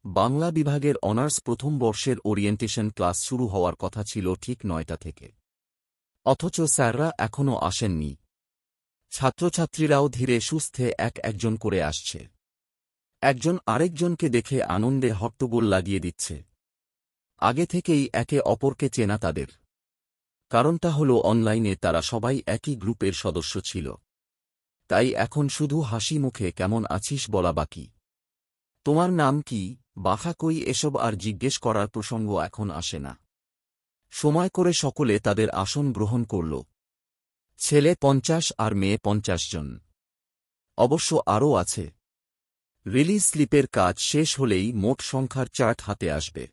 বাংলা বিভাগের অনার্স প্রথম বর্ষের ওরিয়েন্টেশন ক্লাস শুরু হওয়ার কথা ছিল ঠিক ৯টা থেকে। অথচ স্যাররা এখনও আসেননি। ছাত্রছাত্রীরাও ধীরে সুস্থে একজন করে আসছে। একজন আরেকজনকে দেখে আনন্দে হট্টগোল লাগিয়ে দিচ্ছে। আগে থেকেই একে অপরকে চেনা তাদের। কারণটা হল অনলাইনে তারা সবাই একই গ্রুপের সদস্য ছিল। তাই এখন শুধু হাসি মুখে কেমন আছিস বলা বাকি। তোমার নাম কি, বাসা কই এসব আর জিজ্ঞেস করার প্রসঙ্গ এখন আসে না। সময় করে সকলে তাদের আসন গ্রহণ করল। ছেলে ৫০ আর মেয়ে ৫০ জন। অবশ্য আরও আছে। রিলিজ স্লিপের কাজ শেষ হলেই মোট সংখ্যার চার্ট হাতে আসবে।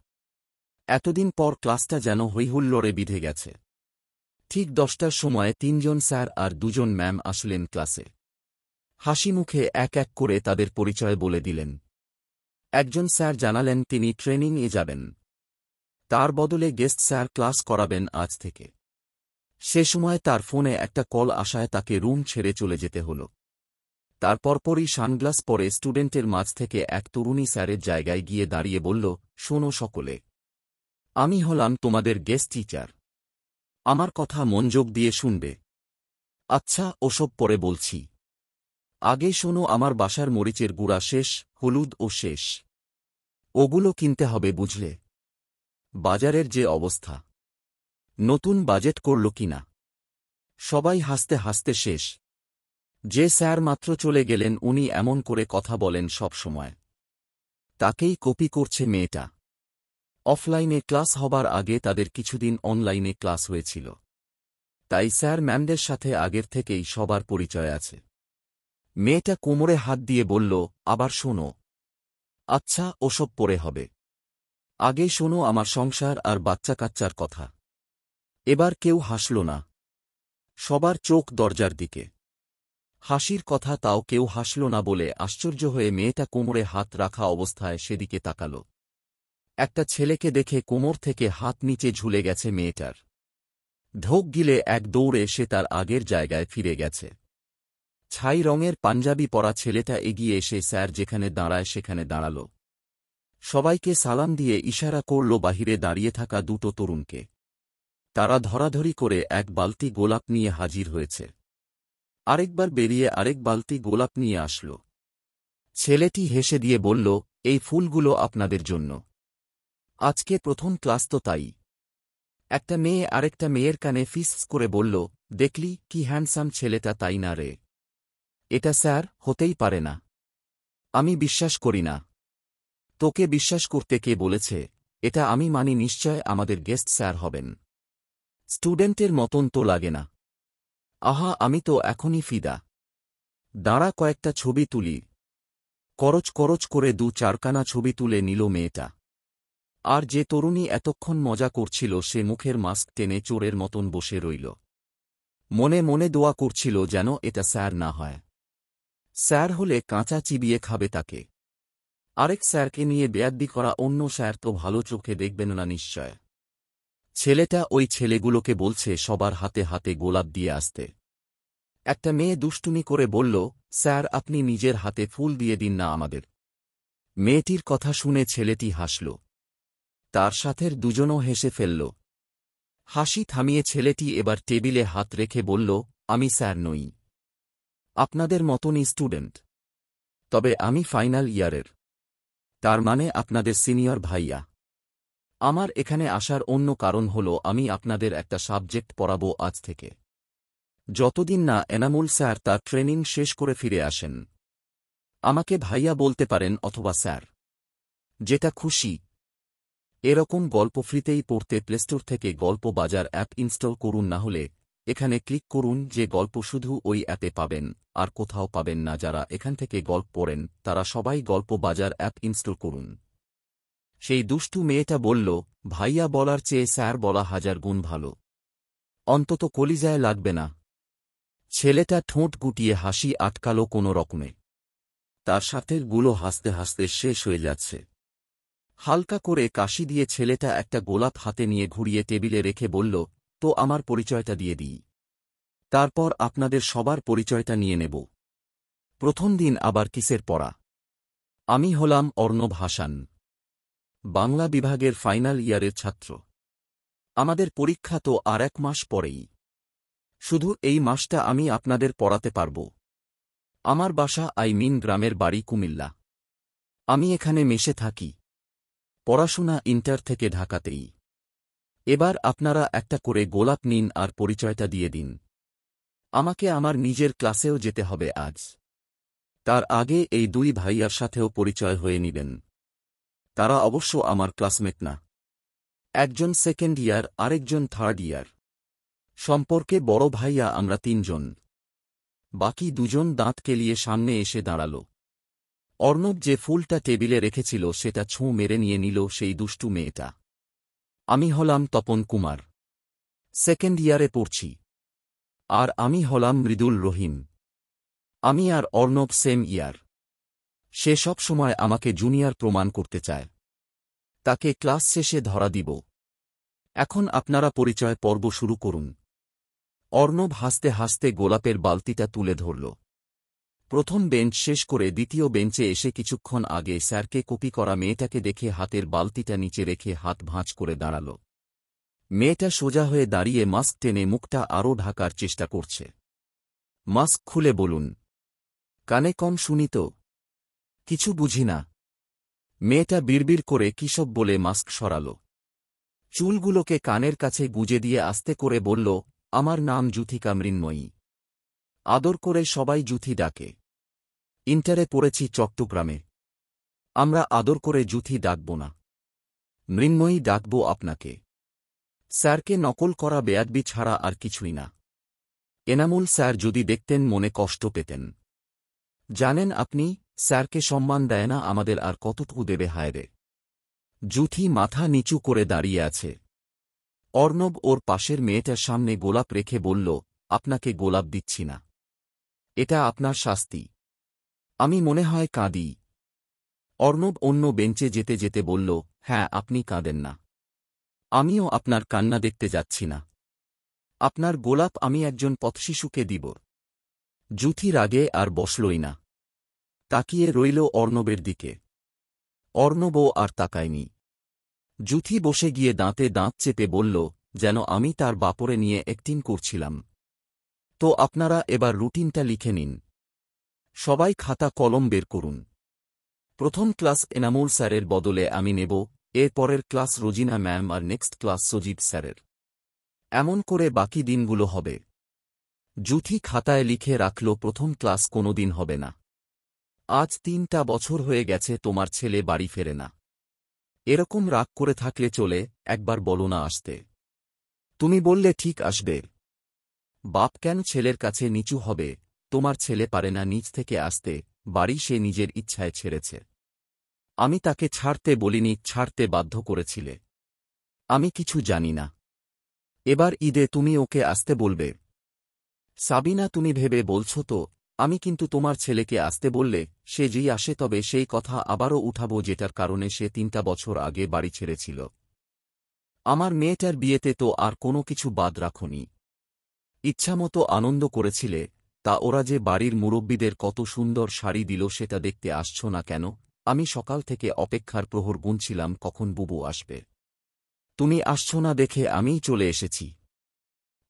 এতদিন পর ক্লাসটা যেন হৈহুল্লোড়ে বিঁধে গেছে। ঠিক ১০টার সময় ৩ জন স্যার আর ২ জন ম্যাম আসলেন ক্লাসে। হাসি মুখে এক করে তাদের পরিচয় বলে দিলেন। একজন স্যার জানালেন তিনি ট্রেনিংয়ে যাবেন। তার বদলে গেস্ট স্যার ক্লাস করাবেন আজ থেকে। সে সময় তার ফোনে একটা কল আসায় তাকে রুম ছেড়ে চলে যেতে হল। তার পরপরই সানগ্লাস পরে স্টুডেন্টের মাঝ থেকে এক তরুণী স্যারের জায়গায় গিয়ে দাঁড়িয়ে বলল, শোনো সকলে, আমি হলাম তোমাদের গেস্ট টিচার। আমার কথা মনোযোগ দিয়ে শুনবে। আচ্ছা, ওসব পরে বলছি। আগে শোনো, আমার বাসার মরিচের গুঁড়া শেষ, হলুদ ও শেষ। ওগুলো কিনতে হবে বুঝলে। বাজারের যে অবস্থা, নতুন বাজেট করল কিনা। সবাই হাসতে হাসতে শেষ। যে স্যার মাত্র চলে গেলেন উনি এমন করে কথা বলেন সব সময়। তাকেই কপি করছে মেয়েটা। অফলাইনে ক্লাস হবার আগে তাদের কিছুদিন অনলাইনে ক্লাস হয়েছিল। তাই স্যার ম্যামদের সাথে আগের থেকেই সবার পরিচয় আছে। মেয়েটা কোমরে হাত দিয়ে বলল, আবার শোনো। আচ্ছা, ওসব পরে হবে। আগে শোনো আমার সংসার আর বাচ্চা কাচ্চার কথা। এবার কেউ হাসল না। সবার চোখ দরজার দিকে। হাসির কথা, তাও কেউ হাসল না বলে আশ্চর্য হয়ে মেয়েটা কোমরে হাত রাখা অবস্থায় সেদিকে তাকাল। একটা ছেলেকে দেখে কোমর থেকে হাত নিচে ঝুলে গেছে মেয়েটার। ঢোক গিলে এক দৌড়ে সে তার আগের জায়গায় ফিরে গেছে। ছাই রঙের পাঞ্জাবি পরা ছেলেটা এগিয়ে এসে স্যার যেখানে দাঁড়ায় সেখানে দাঁড়াল। সবাইকে সালাম দিয়ে ইশারা করল বাহিরে দাঁড়িয়ে থাকা দুটো তরুণকে। তারা ধরাধরি করে এক বালতি গোলাপ নিয়ে হাজির হয়েছে। আরেকবার বেরিয়ে আরেক বালতি গোলাপ নিয়ে আসল। ছেলেটি হেসে দিয়ে বলল, এই ফুলগুলো আপনাদের জন্য। আজকে প্রথম ক্লাস তো তাই। একটা মেয়ে আরেকটা মেয়ের কানে ফিস করে বলল, দেখলি কি হ্যান্ডসাম ছেলেটা, তাই না রে? এটা স্যার হতেই পারে না। আমি বিশ্বাস করি না। তোকে বিশ্বাস করতে কে বলেছে? এটা আমি মানি, নিশ্চয় আমাদের গেস্ট স্যার হবেন। স্টুডেন্টের মতন তো লাগে না। আহা, আমি তো এখনই ফিদা। দাঁড়া, কয়েকটা ছবি তুলি। করচ করচ করে ২-৪খানা ছবি তুলে নিল মেয়েটা। আর যে তরুণী এতক্ষণ মজা করছিল সে মুখের মাস্ক টেনে চোরের মতন বসে রইল। মনে মনে দোয়া করছিল যেন এটা স্যার না হয়। স্যার হলে কাঁচা চিবিয়ে খাবে তাকে। আরেক স্যারকে নিয়ে বেয়াদ্দি করা অন্য স্যার তো ভালো চোখে দেখবেন না নিশ্চয়। ছেলেটা ওই ছেলেগুলোকে বলছে সবার হাতে হাতে গোলাপ দিয়ে আসতে। একটা মেয়ে দুষ্টুমি করে বলল, স্যার আপনি নিজের হাতে ফুল দিয়ে দিন না আমাদের। মেয়েটির কথা শুনে ছেলেটি হাসল। তার সাথের দুজনও হেসে ফেলল। হাসি থামিয়ে ছেলেটি এবার টেবিলে হাত রেখে বলল, আমি স্যার নই। আপনাদের মতনই স্টুডেন্ট। তবে আমি ফাইনাল ইয়ারের। তার মানে আপনাদের সিনিয়র ভাইয়া। আমার এখানে আসার অন্য কারণ হল আমি আপনাদের একটা সাবজেক্ট পড়াবো আজ থেকে, যতদিন না এনামুল স্যার তার ট্রেনিং শেষ করে ফিরে আসেন। আমাকে ভাইয়া বলতে পারেন অথবা স্যার, যেটা খুশি। এরকম গল্প ফ্রিতেই পড়তে প্লেস্টোর থেকে গল্প বাজার অ্যাপ ইনস্টল করুন, না হলে এখানে ক্লিক করুন। যে গল্প শুধু ওই অ্যাপে পাবেন, আর কোথাও পাবেন না। যারা এখান থেকে গল্প পড়েন তারা সবাই গল্প বাজার অ্যাপ ইনস্টল করুন। সেই দুষ্টু মেয়েটা বলল, ভাইয়া বলার চেয়ে স্যার বলা ১০০০ গুণ ভালো। অন্তত কলিজায় লাগবে না। ছেলেটা ঠোঁট গুটিয়ে হাসি আটকাল কোনো রকমে। তার সাথের গুলো হাসতে হাসতে শেষ হয়ে যাচ্ছে। হালকা করে কাশি দিয়ে ছেলেটা একটা গোলাপ হাতে নিয়ে ঘুরিয়ে টেবিলে রেখে বলল, তো আমার পরিচয়টা দিয়ে দিই। তারপর আপনাদের সবার পরিচয়টা নিয়ে নেব। প্রথম দিন আবার কিসের পড়া। আমি হলাম অর্ণব হাসান। বাংলা বিভাগের ফাইনাল ইয়ারের ছাত্র। আমাদের পরীক্ষা তো আর 1 মাস পরেই। শুধু এই মাসটা আমি আপনাদের পড়াতে পারব। আমার বাসা গ্রামের বাড়ি কুমিল্লা। আমি এখানে মেশে থাকি। পড়াশোনা ইন্টার থেকে ঢাকাতেই। এবার আপনারা একটা করে গোলাপ নিন আর পরিচয়টা দিয়ে দিন। আমাকে আমার নিজের ক্লাসেও যেতে হবে আজ। তার আগে এই 2 ভাইয়ার সাথেও পরিচয় হয়ে নিবেন। তারা অবশ্য আমার ক্লাসমেট না। একজন 2nd ইয়ার, আরেকজন 3rd ইয়ার। সম্পর্কে বড় ভাইয়া আমরা 3 জন। বাকি 2 জন দাঁত কেলিয়ে সামনে এসে দাঁড়াল। অর্ণব যে ফুলটা টেবিলে রেখেছিল সেটা ছোঁ মেরে নিয়ে নিল সেই দুষ্টু মেয়েটা। আমি হলাম তপন কুমার। 2nd ইয়ারে পড়ছি। আর আমি হলাম মৃদুল রহিম। আমি আর অর্ণব সেম ইয়ার। সে সব সময় আমাকে জুনিয়র প্রমাণ করতে চায়। তাকে ক্লাস শেষে ধরা দিব। এখন আপনারা পরিচয় পর্ব শুরু করুন। অর্ণব হাসতে হাসতে গোলাপের বালতিটা তুলে ধরল। প্রথম বেঞ্চ শেষ করে দ্বিতীয় বেঞ্চে এসে কিছুক্ষণ আগে স্যারকে কপি করা মেয়েটাকে দেখে হাতের বালতিটা নিচে রেখে হাত ভাঁজ করে দাঁড়াল। মেয়েটা সোজা হয়ে দাঁড়িয়ে মাস্ক টেনে মুখটা আরও ঢাকার চেষ্টা করছে। মাস্ক খুলে বলুন। কানে কম শুনি তো। কিছু বুঝি না। মেয়েটা বিড়বিড় করে কিসব বলে মাস্ক সরাল। চুলগুলোকে কানের কাছে গুজে দিয়ে আস্তে করে বলল, আমার নাম যুথিকা মৃন্ময়ী। আদর করে সবাই যুথি ডাকে। ইন্টারে পড়েছি চট্টগ্রামে। আমরা আদর করে যুথি ডাকব না, মৃন্ময়ী ডাকব আপনাকে। স্যারকে নকল করা বেয়াদবি ছাড়া আর কিছুই না। এনামুল স্যার যদি দেখতেন মনে কষ্ট পেতেন। জানেন আপনি, স্যারকে সম্মান দেয় না আমাদের আর কতটুকু দেবে হায়রে। যুথি মাথা নিচু করে দাঁড়িয়ে আছে। অর্ণব ওর পাশের মেয়েটার সামনে গোলাপ রেখে বলল, আপনাকে গোলাপ দিচ্ছি না। এটা আপনার শাস্তি। আমি মনে হয় কাঁদি। অর্ণব অন্য বেঞ্চে যেতে যেতে বলল, হ্যাঁ আপনি কাঁদেন না। আমিও আপনার কান্না দেখতে যাচ্ছি না। আপনার গোলাপ আমি একজন পথশিশুকে দিব। যুথি রাগে আর বসলই না। তাকিয়ে রইল অর্ণবের দিকে। অর্ণবও আর তাকায়নি। যুথি বসে গিয়ে দাঁতে দাঁত চেপে বলল, যেন আমি তার বাপরে নিয়ে অ্যাক্টিং করছিলাম। তো আপনারা এবার রুটিনটা লিখে নিন। সবাই খাতা কলম বের করুন। প্রথম ক্লাস এনামুল স্যারের বদলে আমি নেব, এর পরের ক্লাস রোজিনা ম্যাম আর নেক্সট ক্লাস সজিব স্যারের। এমন করে বাকি দিনগুলো হবে। যুথি খাতায় লিখে রাখল, প্রথম ক্লাস কোনোদিন হবে না। আজ 3টা বছর হয়ে গেছে তোমার ছেলে বাড়ি ফেরে না। এরকম রাগ করে থাকলে চলে, একবার বলো না আসতে। তুমি বললে ঠিক আসবে। বাপ কেন ছেলের কাছে নিচু হবে? তোমার ছেলে পারে না নিজ থেকে আসতে, বাড়ি সে নিজের ইচ্ছায় ছেড়েছে। আমি তাকে ছাড়তে বলিনি, ছাড়তে বাধ্য করেছিলে। আমি কিছু জানি না। এবার ঈদে তুমি ওকে আসতে বলবে। সাবিনা তুমি ভেবে বলছ তো? আমি কিন্তু তোমার ছেলেকে আসতে বললে সে যেই আসে তবে সেই কথা আবারও উঠাবো যেটার কারণে সে 3টা বছর আগে বাড়ি ছেড়েছিল। আমার মেয়েটার বিয়েতে তো আর কোনো কিছু বাদ রাখনি। ইচ্ছামতো আনন্দ করেছিলে, তা ওরা যে বাড়ির মুরব্বিদের কত সুন্দর শাড়ি দিল সেটা দেখতে আসছ না কেন? আমি সকাল থেকে অপেক্ষার প্রহর গুনছিলাম কখন বুবু আসবে। তুমি আসছ না দেখে আমিই চলে এসেছি।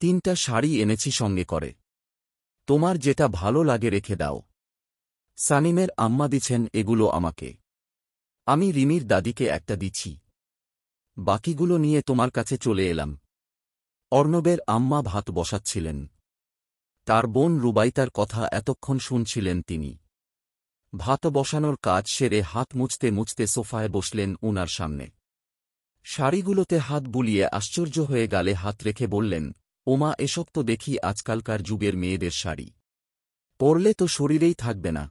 3টা শাড়ি এনেছি সঙ্গে করে। তোমার যেটা ভালো লাগে রেখে দাও। সানিমের আম্মা দিছেন এগুলো আমাকে। আমি রিমির দাদিকে একটা দিচ্ছি। বাকিগুলো নিয়ে তোমার কাছে চলে এলাম। অর্ণবের আম্মা ভাত বসাচ্ছিলেন। তার বোন রুবাইতার কথা এতক্ষণ শুনছিলেন তিনি। ভাত বসানোর কাজ সেরে হাত মুছতে মুছতে সোফায় বসলেন উনার সামনে। শাড়িগুলোতে হাত বুলিয়ে আশ্চর্য হয়ে গালে হাত রেখে বললেন, ওমা, এসব তো দেখি আজকালকার যুগের মেয়েদের শাড়ি। পরলে তো শরীরেই থাকবে না।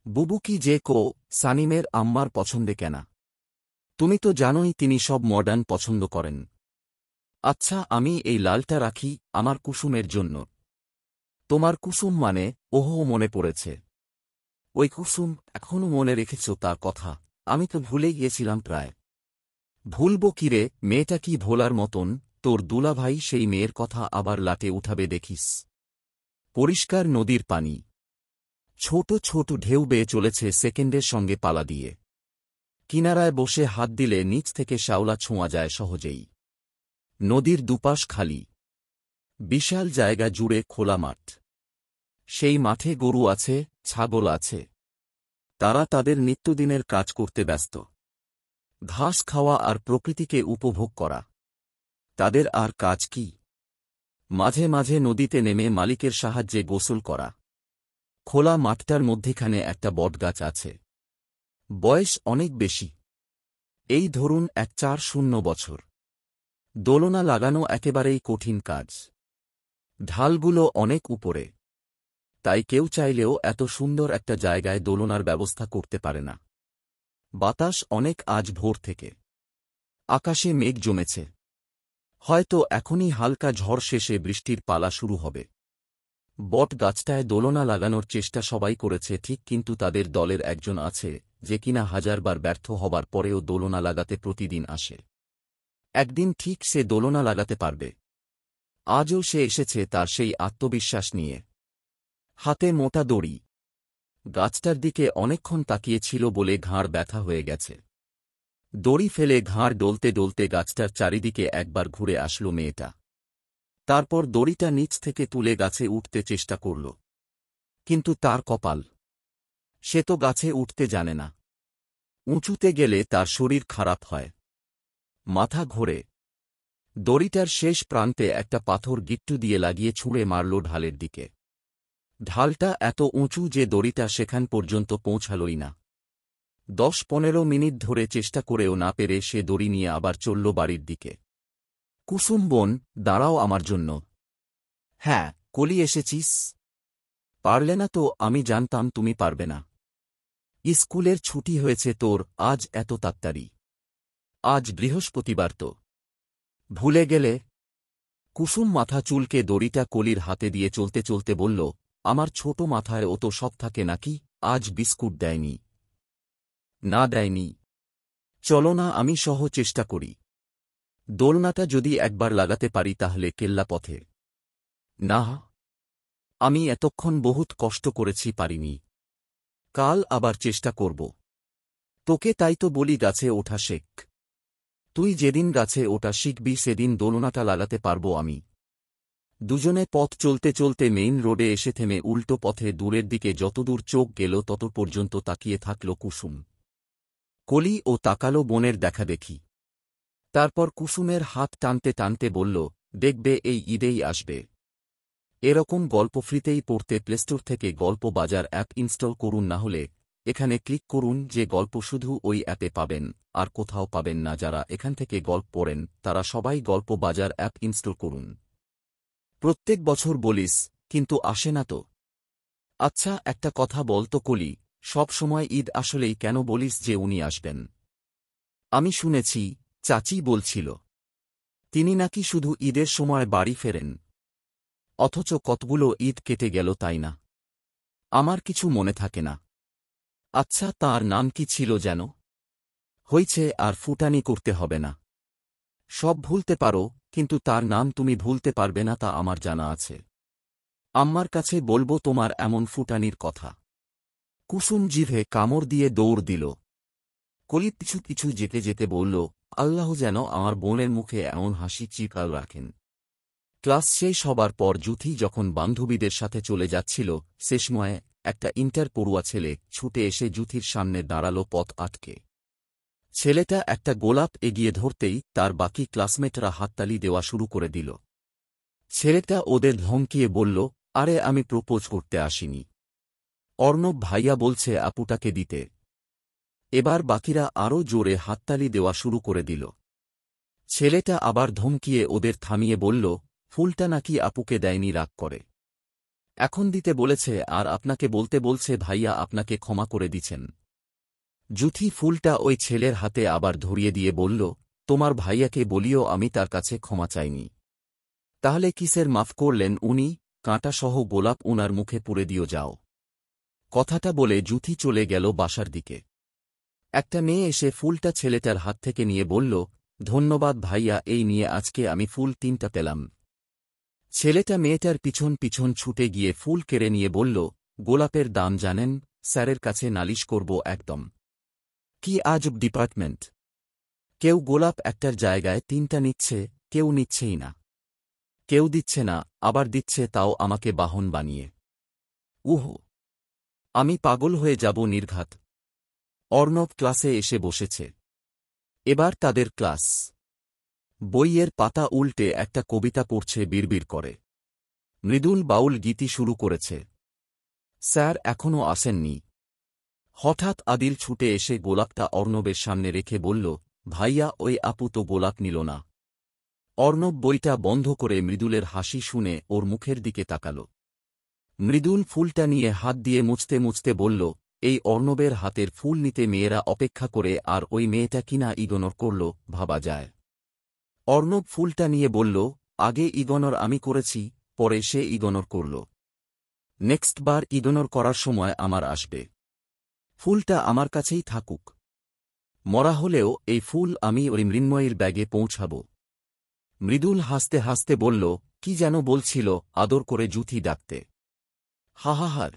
বুবু কি যে কো, সানিমের আম্মার পছন্দে কেনা। তুমি তো জানোই তিনি সব মডার্ন পছন্দ করেন। আচ্ছা আমি এই লালটা রাখি আমার কুসুমের জন্য। তোমার কুসুম মানে? ওহো, মনে পড়েছে। ওই কুসুম, এখনও মনে রেখেছ তার কথা? আমি তো ভুলে গিয়েছিলাম প্রায়। ভুলব কিরে, মেয়েটা কি ভোলার মতন? তোর দুলাভাই সেই মেয়ের কথা আবার লাটে উঠাবে দেখিস। পরিষ্কার নদীর পানি। ছোট ছোট ঢেউ বেয়ে চলেছে সেকেন্ডের সঙ্গে পালা দিয়ে। কিনারায় বসে হাত দিলে নিচ থেকে শ্যাওলা ছোঁয়া যায় সহজেই। নদীর দুপাশ খালি। বিশাল জায়গা জুড়ে খোলা মাঠ। সেই মাঠে গরু আছে, ছাগল আছে। তারা তাদের নিত্যদিনের কাজ করতে ব্যস্ত। ঘাস খাওয়া আর প্রকৃতিকে উপভোগ করা। তাদের আর কাজ কি? মাঝে মাঝে নদীতে নেমে মালিকের সাহায্যে গোসল করা। খোলা মাঠটার মধ্যেখানে একটা বটগাছ আছে। বয়স অনেক বেশি। এই ধরুন 140 বছর। দোলনা লাগানো একেবারেই কঠিন কাজ। ঢালগুলো অনেক উপরে। তাই কেউ চাইলেও এত সুন্দর একটা জায়গায় দোলনার ব্যবস্থা করতে পারে না। বাতাস অনেক আজ ভোর থেকে। আকাশে মেঘ জমেছে। হয়তো এখনই হালকা ঝড় শেষে বৃষ্টির পালা শুরু হবে। বট গাছটায় দোলনা লাগানোর চেষ্টা সবাই করেছে ঠিক, কিন্তু তাদের দলের একজন আছে যে কিনা হাজারবার ব্যর্থ হবার পরেও দোলনা লাগাতে প্রতিদিন আসে। একদিন ঠিক সে দোলনা লাগাতে পারবে। আজও সে এসেছে তার সেই আত্মবিশ্বাস নিয়ে। হাতে মোটা দড়ি। গাছটার দিকে অনেকক্ষণ তাকিয়েছিল বলে ঘাড় ব্যথা হয়ে গেছে। দড়ি ফেলে ঘাড় ডলতে ডলতে গাছটার চারিদিকে একবার ঘুরে আসল মেয়েটা। তারপর দড়িটা নিচ থেকে তুলে গাছে উঠতে চেষ্টা করল। কিন্তু তার কপাল। সে তো গাছে উঠতে জানে না। উঁচুতে গেলে তার শরীর খারাপ হয়। মাথা ঘোরে। দড়িটার শেষ প্রান্তে একটা পাথর গিট্টু দিয়ে লাগিয়ে ছুঁড়ে মারল ঢালের দিকে। ঢালটা এত উঁচু যে দড়িটা সেখান পর্যন্ত পৌঁছালই না। 10-15 মিনিট ধরে চেষ্টা করেও না পেরে সে দড়ি নিয়ে আবার চলল বাড়ির দিকে। কুসুম বোন, দাঁড়াও আমার জন্য। হ্যাঁ, কলি এসেছিস? পারলে না তো? আমি জানতাম তুমি পারবে না। স্কুলের ছুটি হয়েছে তোর আজ এত তাড়াতাড়ি? আজ বৃহস্পতিবার তো। ভুলে গেলে? কুসুম মাথা চুলকে দড়িটা কলির হাতে দিয়ে চলতে চলতে বলল, আমার ছোট মাথায় ও তো সব থাকে নাকি? আজ বিস্কুট দেয়নি? না দেয়নি। চলো না আমি সহ চেষ্টা করি। দোলনাটা যদি একবার লাগাতে পারি তাহলে কেল্লা পথে। না, আমি এতক্ষণ বহুত কষ্ট করেছি, পারিনি। কাল আবার চেষ্টা করব। তোকে তাই তো বলি গাছে ওঠা শেখ। তুই যেদিন গাছে ওঠা শিখবি সেদিন দোলনাটা লাগাতে পারবো আমি। দুজনে পথ চলতে চলতে মেইন রোডে এসে থেমে উল্টো পথে দূরের দিকে যতদূর চোখ গেল তত পর্যন্ত তাকিয়ে থাকল কুসুম। কলি ও তাকালো বোনের দেখা দেখি। তারপর কুসুমের হাত টানতে টানতে বলল, দেখবে এই ঈদেই আসবে। এরকম গল্প ফ্রিতেই পড়তে প্লেস্টোর থেকে গল্প বাজার অ্যাপ ইনস্টল করুন, না হলে এখানে ক্লিক করুন। যে গল্প শুধু ওই অ্যাপে পাবেন, আর কোথাও পাবেন না। যারা এখান থেকে গল্প পড়েন তারা সবাই গল্প বাজার অ্যাপ ইনস্টল করুন। প্রত্যেক বছর বলিস, কিন্তু আসে না তো। আচ্ছা একটা কথা বলতো কলি, সব সময় ঈদ আসলেই কেন বলিস যে উনি আসবেন? আমি শুনেছি, চাচি বলছিল, তিনি নাকি শুধু ঈদের সময় বাড়ি ফেরেন। অথচ কতগুলো ঈদ কেটে গেল, তাই না? আমার কিছু মনে থাকে না। আচ্ছা তার নাম কি ছিল যেন? হইছে, আর ফুটানি করতে হবে না। সব ভুলতে পারো, কিন্তু তার নাম তুমি ভুলতে পারবে না তা আমার জানা আছে। আম্মার কাছে বলবো তোমার এমন ফুটানির কথা। কুসুম জিভে কামড় দিয়ে দৌড় দিল। কলি পিছু পিছু যেতে যেতে বলল, আল্লাহ যেন আমার বোনের মুখে এমন হাসি চিরকাল রাখেন। ক্লাস শেষ হবার পর জুথি যখন বান্ধবীদের সাথে চলে যাচ্ছিল, সে সময়ে একটা ইন্টার পড়ুয়া ছেলে ছুটে এসে জুথির সামনে দাঁড়াল পথ আটকে। ছেলেটা একটা গোলাপ এগিয়ে ধরতেই তার বাকি ক্লাসমেটরা হাততালি দেওয়া শুরু করে দিল। ছেলেটা ওদের ধমকিয়ে বলল, আরে আমি প্রপোজ করতে আসিনি। অর্ণব ভাইয়া বলছে আপুটাকে দিতে। এবার বাকিরা আরও জোরে হাততালি দেওয়া শুরু করে দিল। ছেলেটা আবার ধমকিয়ে ওদের থামিয়ে বলল, ফুলটা নাকি আপুকে দেয়নি, রাগ করে এখন দিতে বলেছে, আর আপনাকে বলতে বলছে ভাইয়া আপনাকে ক্ষমা করে দিছেন। জুথি ফুলটা ওই ছেলের হাতে আবার ধরিয়ে দিয়ে বলল, তোমার ভাইয়াকে বলিও আমি তার কাছে ক্ষমা চাইনি। তাহলে কিসের মাফ করলেন উনি? কাঁটাসহ গোলাপ উনার মুখে পুরে দিও যাও। কথাটা বলে জুথি চলে গেল বাসার দিকে। একটা মেয়ে এসে ফুলটা ছেলেটার হাত থেকে নিয়ে বলল, ধন্যবাদ ভাইয়া, এই নিয়ে আজকে আমি ফুল 3টা পেলাম। ছেলেটা মেয়েটার পিছন পিছন ছুটে গিয়ে ফুল কেড়ে নিয়ে বলল, গোলাপের দাম জানেন? স্যারের কাছে নালিশ করব একদম। কি আজব ডিপার্টমেন্ট! কেউ গোলাপ একটার জায়গায় 3টা নিচ্ছে, কেউ নিচ্ছেই না। কেউ দিচ্ছে না, আবার দিচ্ছে, তাও আমাকে বাহন বানিয়ে। উহ, আমি পাগল হয়ে যাব নির্ঘাত। অর্ণব ক্লাসে এসে বসেছে। এবার তাদের ক্লাস। বইয়ের পাতা উল্টে একটা কবিতা পড়ছে, বিড়বিড় করে। মৃদুল বাউল গীতি শুরু করেছে। স্যার এখনও আসেননি। হঠাৎ আদিল ছুটে এসে গোলাপটা অর্ণবের সামনে রেখে বলল, ভাইয়া, ওই আপু তো গোলাপ নিল না। অর্ণব বইটা বন্ধ করে মৃদুলের হাসি শুনে ওর মুখের দিকে তাকাল। মৃদুল ফুলটা নিয়ে হাত দিয়ে মুছতে মুছতে বলল, এই অর্ণবের হাতের ফুল নিতে মেয়েরা অপেক্ষা করে, আর ওই মেয়েটা কিনা ইগনোর করল, ভাবা যায়। অর্ণব ফুলটা নিয়ে বলল, আগে ইগনোর আমি করেছি, পরে সে ইগনোর করল। নেক্সট বার ইগনোর করার সময় আমার আসবে। ফুলটা আমার কাছেই থাকুক। মরা হলেও এই ফুল আমি ওই মৃন্ময়ীর ব্যাগে পৌঁছাব। মৃদুল হাসতে হাসতে বলল, কি যেন বলছিল, আদর করে জুথি ডাকতে। হাহাহার।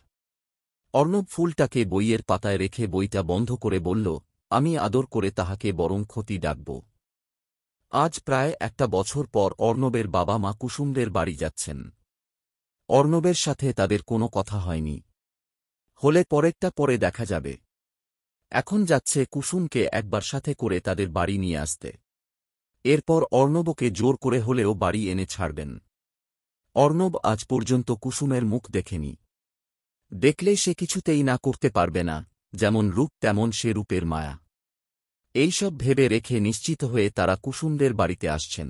অর্ণব ফুলটাকে বইয়ের পাতায় রেখে বইটা বন্ধ করে বলল, আমি আদর করে তাহাকে বরং ক্ষতি ডাকব। আজ প্রায় 1 বছর পর অর্ণবের বাবা মা কুসুমদের বাড়ি যাচ্ছেন। অর্ণবের সাথে তাদের কোনো কথা হয়নি। হলে পরেরটা পরে দেখা যাবে। এখন যাচ্ছে কুসুমকে একবার সাথে করে তাদের বাড়ি নিয়ে আসতে। এরপর অর্ণবকে জোর করে হলেও বাড়ি এনে ছাড়বেন। অর্ণব আজ পর্যন্ত কুসুমের মুখ দেখেনি। দেখলে সে কিছুতেই না করতে পারবে না, যেমন রূপ তেমন সে রূপের মায়া। এইসব ভেবে রেখে নিশ্চিত হয়ে তারা কুসুমদের বাড়িতে আসছেন।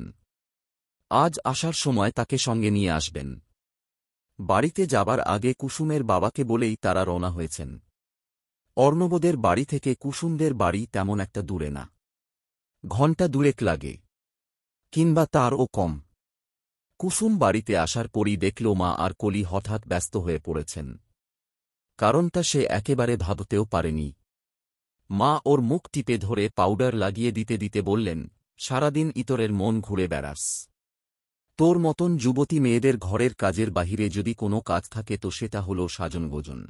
আজ আসার সময় তাকে সঙ্গে নিয়ে আসবেন। বাড়িতে যাবার আগে কুসুমের বাবাকে বলেই তারা রওনা হয়েছেন। অর্ণবদের বাড়ি থেকে কুসুমদের বাড়ি তেমন একটা দূরে না। ঘণ্টা দুয়েক লাগে, কিংবা তারও কম। কুসুম বাড়িতে আসার পরই দেখল মা আর কলি হঠাৎ ব্যস্ত হয়ে পড়েছেন। কারণটা সে একেবারে ভাবতেও পারেনি। মা ওর মুখ টিপে ধরে পাউডার লাগিয়ে দিতে দিতে বললেন, সারাদিন ইতরের মন ঘুরে বেড়াস। তোর মতন যুবতী মেয়েদের ঘরের কাজের বাহিরে যদি কোনো কাজ থাকে তো সেটা হল সাজনগোজন।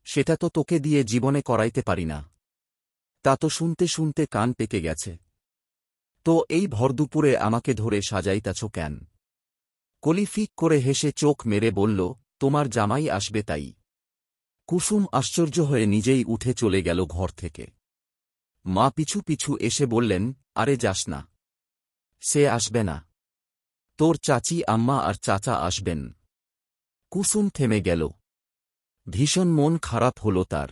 সেটা তো তোকে দিয়ে জীবনে করাইতে পারি না। তা তো শুনতে শুনতে কান পেকে গেছে। তো এই ভরদুপুরে আমাকে ধরে সাজাইতাছ কেন? কলি ফিক করে হেসে চোখ মেরে বলল, তোমার জামাই আসবে তাই। কুসুম আশ্চর্য হয়ে নিজেই উঠে চলে গেল ঘর থেকে। মা পিছু পিছু এসে বললেন, আরে যাস না। সে আসবে না। তোর চাচি আম্মা আর চাচা আসবেন। কুসুম থেমে গেল। ভীষণ মন খারাপ হল তার।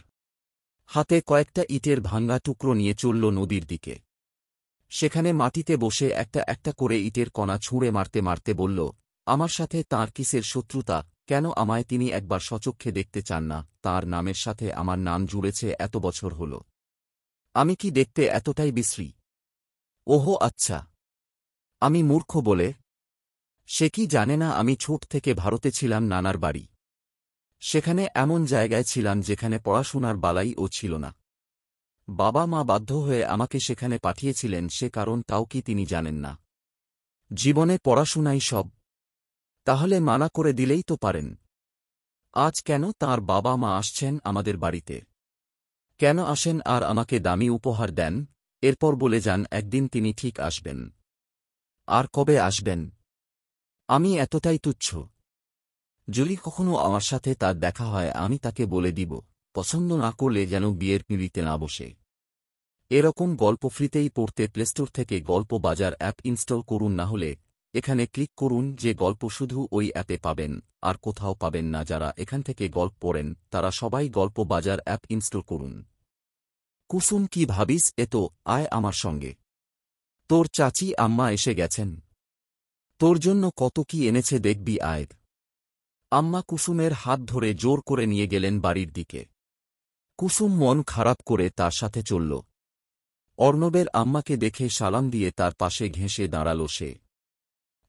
হাতে কয়েকটা ইটের ভাঙ্গা টুকরো নিয়ে চলল নদীর দিকে। সেখানে মাটিতে বসে একটা একটা করে ইটের কণা ছুঁড়ে মারতে মারতে বলল, আমার সাথে তাঁর কিসের শত্রুতা? কেন আমায় তিনি একবার সচক্ষে দেখতে চান না? তাঁর নামের সাথে আমার নাম জুড়েছে এত বছর হল। আমি কি দেখতে এতটাই বিশ্রী? ওহো আচ্ছা, আমি মূর্খ বলে। সে কি জানে না আমি ছোট থেকে ভারতে ছিলাম নানার বাড়ি। সেখানে এমন জায়গায় ছিলাম যেখানে পড়াশোনার বালাইও ছিল না। বাবা মা বাধ্য হয়ে আমাকে সেখানে পাঠিয়েছিলেন, সে কারণটাও কি তিনি জানেন না? জীবনে পড়াশোনাই সব। তাহলে মানা করে দিলেই তো পারেন। আজ কেন তাঁর বাবা মা আসছেন আমাদের বাড়িতে? কেন আসেন আর আমাকে দামি উপহার দেন? এরপর বলে যান একদিন তিনি ঠিক আসবেন। আর কবে আসবেন? আমি এতটাই তুচ্ছ। যদি কখনো আমার সাথে তার দেখা হয় আমি তাকে বলে দিব, পছন্দ না করলে যেন বিয়ের পিঁড়িতে না বসে। এরকম গল্প ফ্রিতেই পড়তে প্লেস্টোর থেকে গল্প বাজার অ্যাপ ইনস্টল করুন, না হলে এখানে ক্লিক করুন। যে গল্প শুধু ওই অ্যাপে পাবেন, আর কোথাও পাবেন না। যারা এখান থেকে গল্প পড়েন তারা সবাই গল্প বাজার অ্যাপ ইনস্টল করুন। কুসুম, কি ভাবিস এত? আয় আমার সঙ্গে। তোর চাচি আম্মা এসে গেছেন। তোর জন্য কত কি এনেছে দেখবি, আয়। আম্মা কুসুমের হাত ধরে জোর করে নিয়ে গেলেন বাড়ির দিকে। কুসুম মন খারাপ করে তার সাথে চলল। অর্ণবের আম্মাকে দেখে সালাম দিয়ে তার পাশে ঘেঁষে দাঁড়াল সে।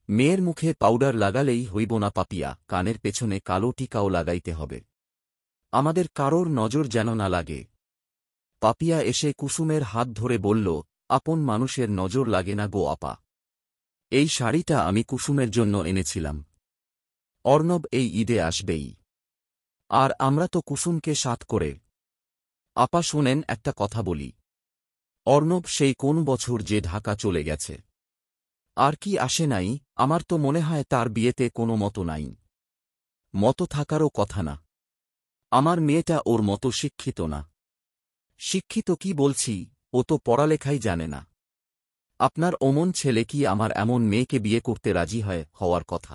মেয়ের মুখে পাউডার লাগালেই হইব না পাপিয়া, কানের পেছনে কালো টিকাও লাগাইতে হবে। আমাদের কারোর নজর যেন না লাগে। পাপিয়া এসে কুসুমের হাত ধরে বলল, আপন মানুষের নজর লাগে না গো আপা। এই শাড়িটা আমি কুসুমের জন্য এনেছিলাম। অর্ণব এই ঈদে আসবেই। আর আমরা তো কুসুমকে সাথ করে। আপা শোনেন, একটা কথা বলি। অর্ণব সেই কোন বছর যে ঢাকা চলে গেছে। আর কি আসে নাই? আমার তো মনে হয় তার বিয়েতে কোনো মতো নাই। মতো থাকারও কথা না। আমার মেয়েটা ওর মতো শিক্ষিত না। শিক্ষিত কি বলছি, ও তো পড়ালেখাই জানে না। আপনার অমন ছেলে কি আমার এমন মেয়েকে বিয়ে করতে রাজি হওয়ার কথা?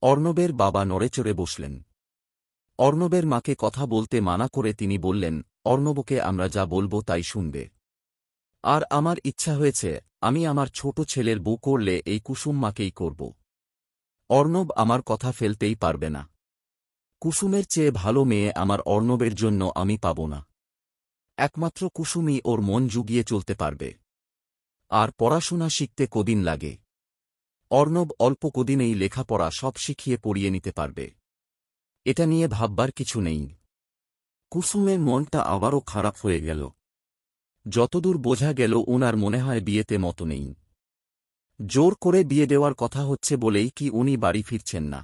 অর্ণবের বাবা নড়েচড়ে বসলেন। অর্ণবের মাকে কথা বলতে মানা করে তিনি বললেন, অর্ণবকে আমরা যা বলবো তাই শুনবে। আর আমার ইচ্ছা হয়েছে, আমি আমার ছোট ছেলের বউ করলে এই কুসুম মাকেই করব। অর্ণব আমার কথা ফেলতেই পারবে না। কুসুমের চেয়ে ভালো মেয়ে আমার অর্ণবের জন্য আমি পাব না। একমাত্র কুসুমই ওর মন জুগিয়ে চলতে পারবে। আর পড়াশোনা শিখতে কদিন লাগে? অর্ণব অল্প কদিনেই লেখাপড়া সব শিখিয়ে পড়িয়ে নিতে পারবে। এটা নিয়ে ভাববার কিছু নেই। কুসুমের মনটা আবারও খারাপ হয়ে গেল। যতদূর বোঝা গেল উনার মনে হয় বিয়েতে মতো নেই। জোর করে বিয়ে দেওয়ার কথা হচ্ছে বলেই কি উনি বাড়ি ফিরছেন না?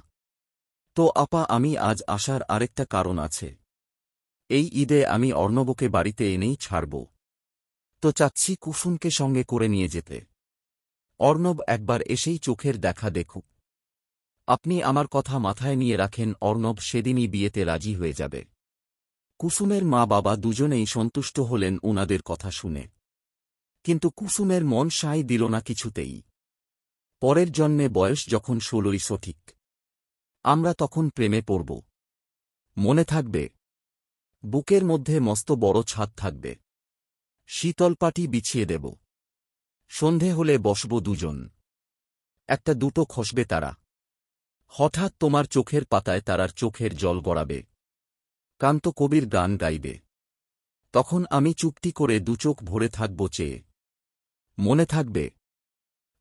তো আপা, আমি আজ আসার আরেকটা কারণ আছে। এই ঈদে আমি অর্ণবকে বাড়িতে এনেই ছাড়ব। তো চাচ্ছি কুসুমকে সঙ্গে করে নিয়ে যেতে। অর্ণব একবার এসেই চোখের দেখা দেখুক। আপনি আমার কথা মাথায় নিয়ে রাখেন, অর্ণব সেদিনই বিয়েতে রাজি হয়ে যাবে। কুসুমের মা বাবা দুজনেই সন্তুষ্ট হলেন উনাদের কথা শুনে। কিন্তু কুসুমের মন সায় দিল না কিছুতেই। পরের জন্মে বয়স যখন 16ই সঠিক, আমরা তখন প্রেমে পড়ব। মনে থাকবে? বুকের মধ্যে মস্ত বড় ছাদ থাকবে। শীতল পাটি বিছিয়ে দেব। সন্ধে হলে বসব দুজন। একটা দুটো খসবে তারা। হঠাৎ তোমার চোখের পাতায় তারার চোখের জল গড়াবে। কান্ত কবির গান গাইবে। তখন আমি চুপটি করে দুচোখ ভরে থাকব চেয়ে। মনে থাকবে?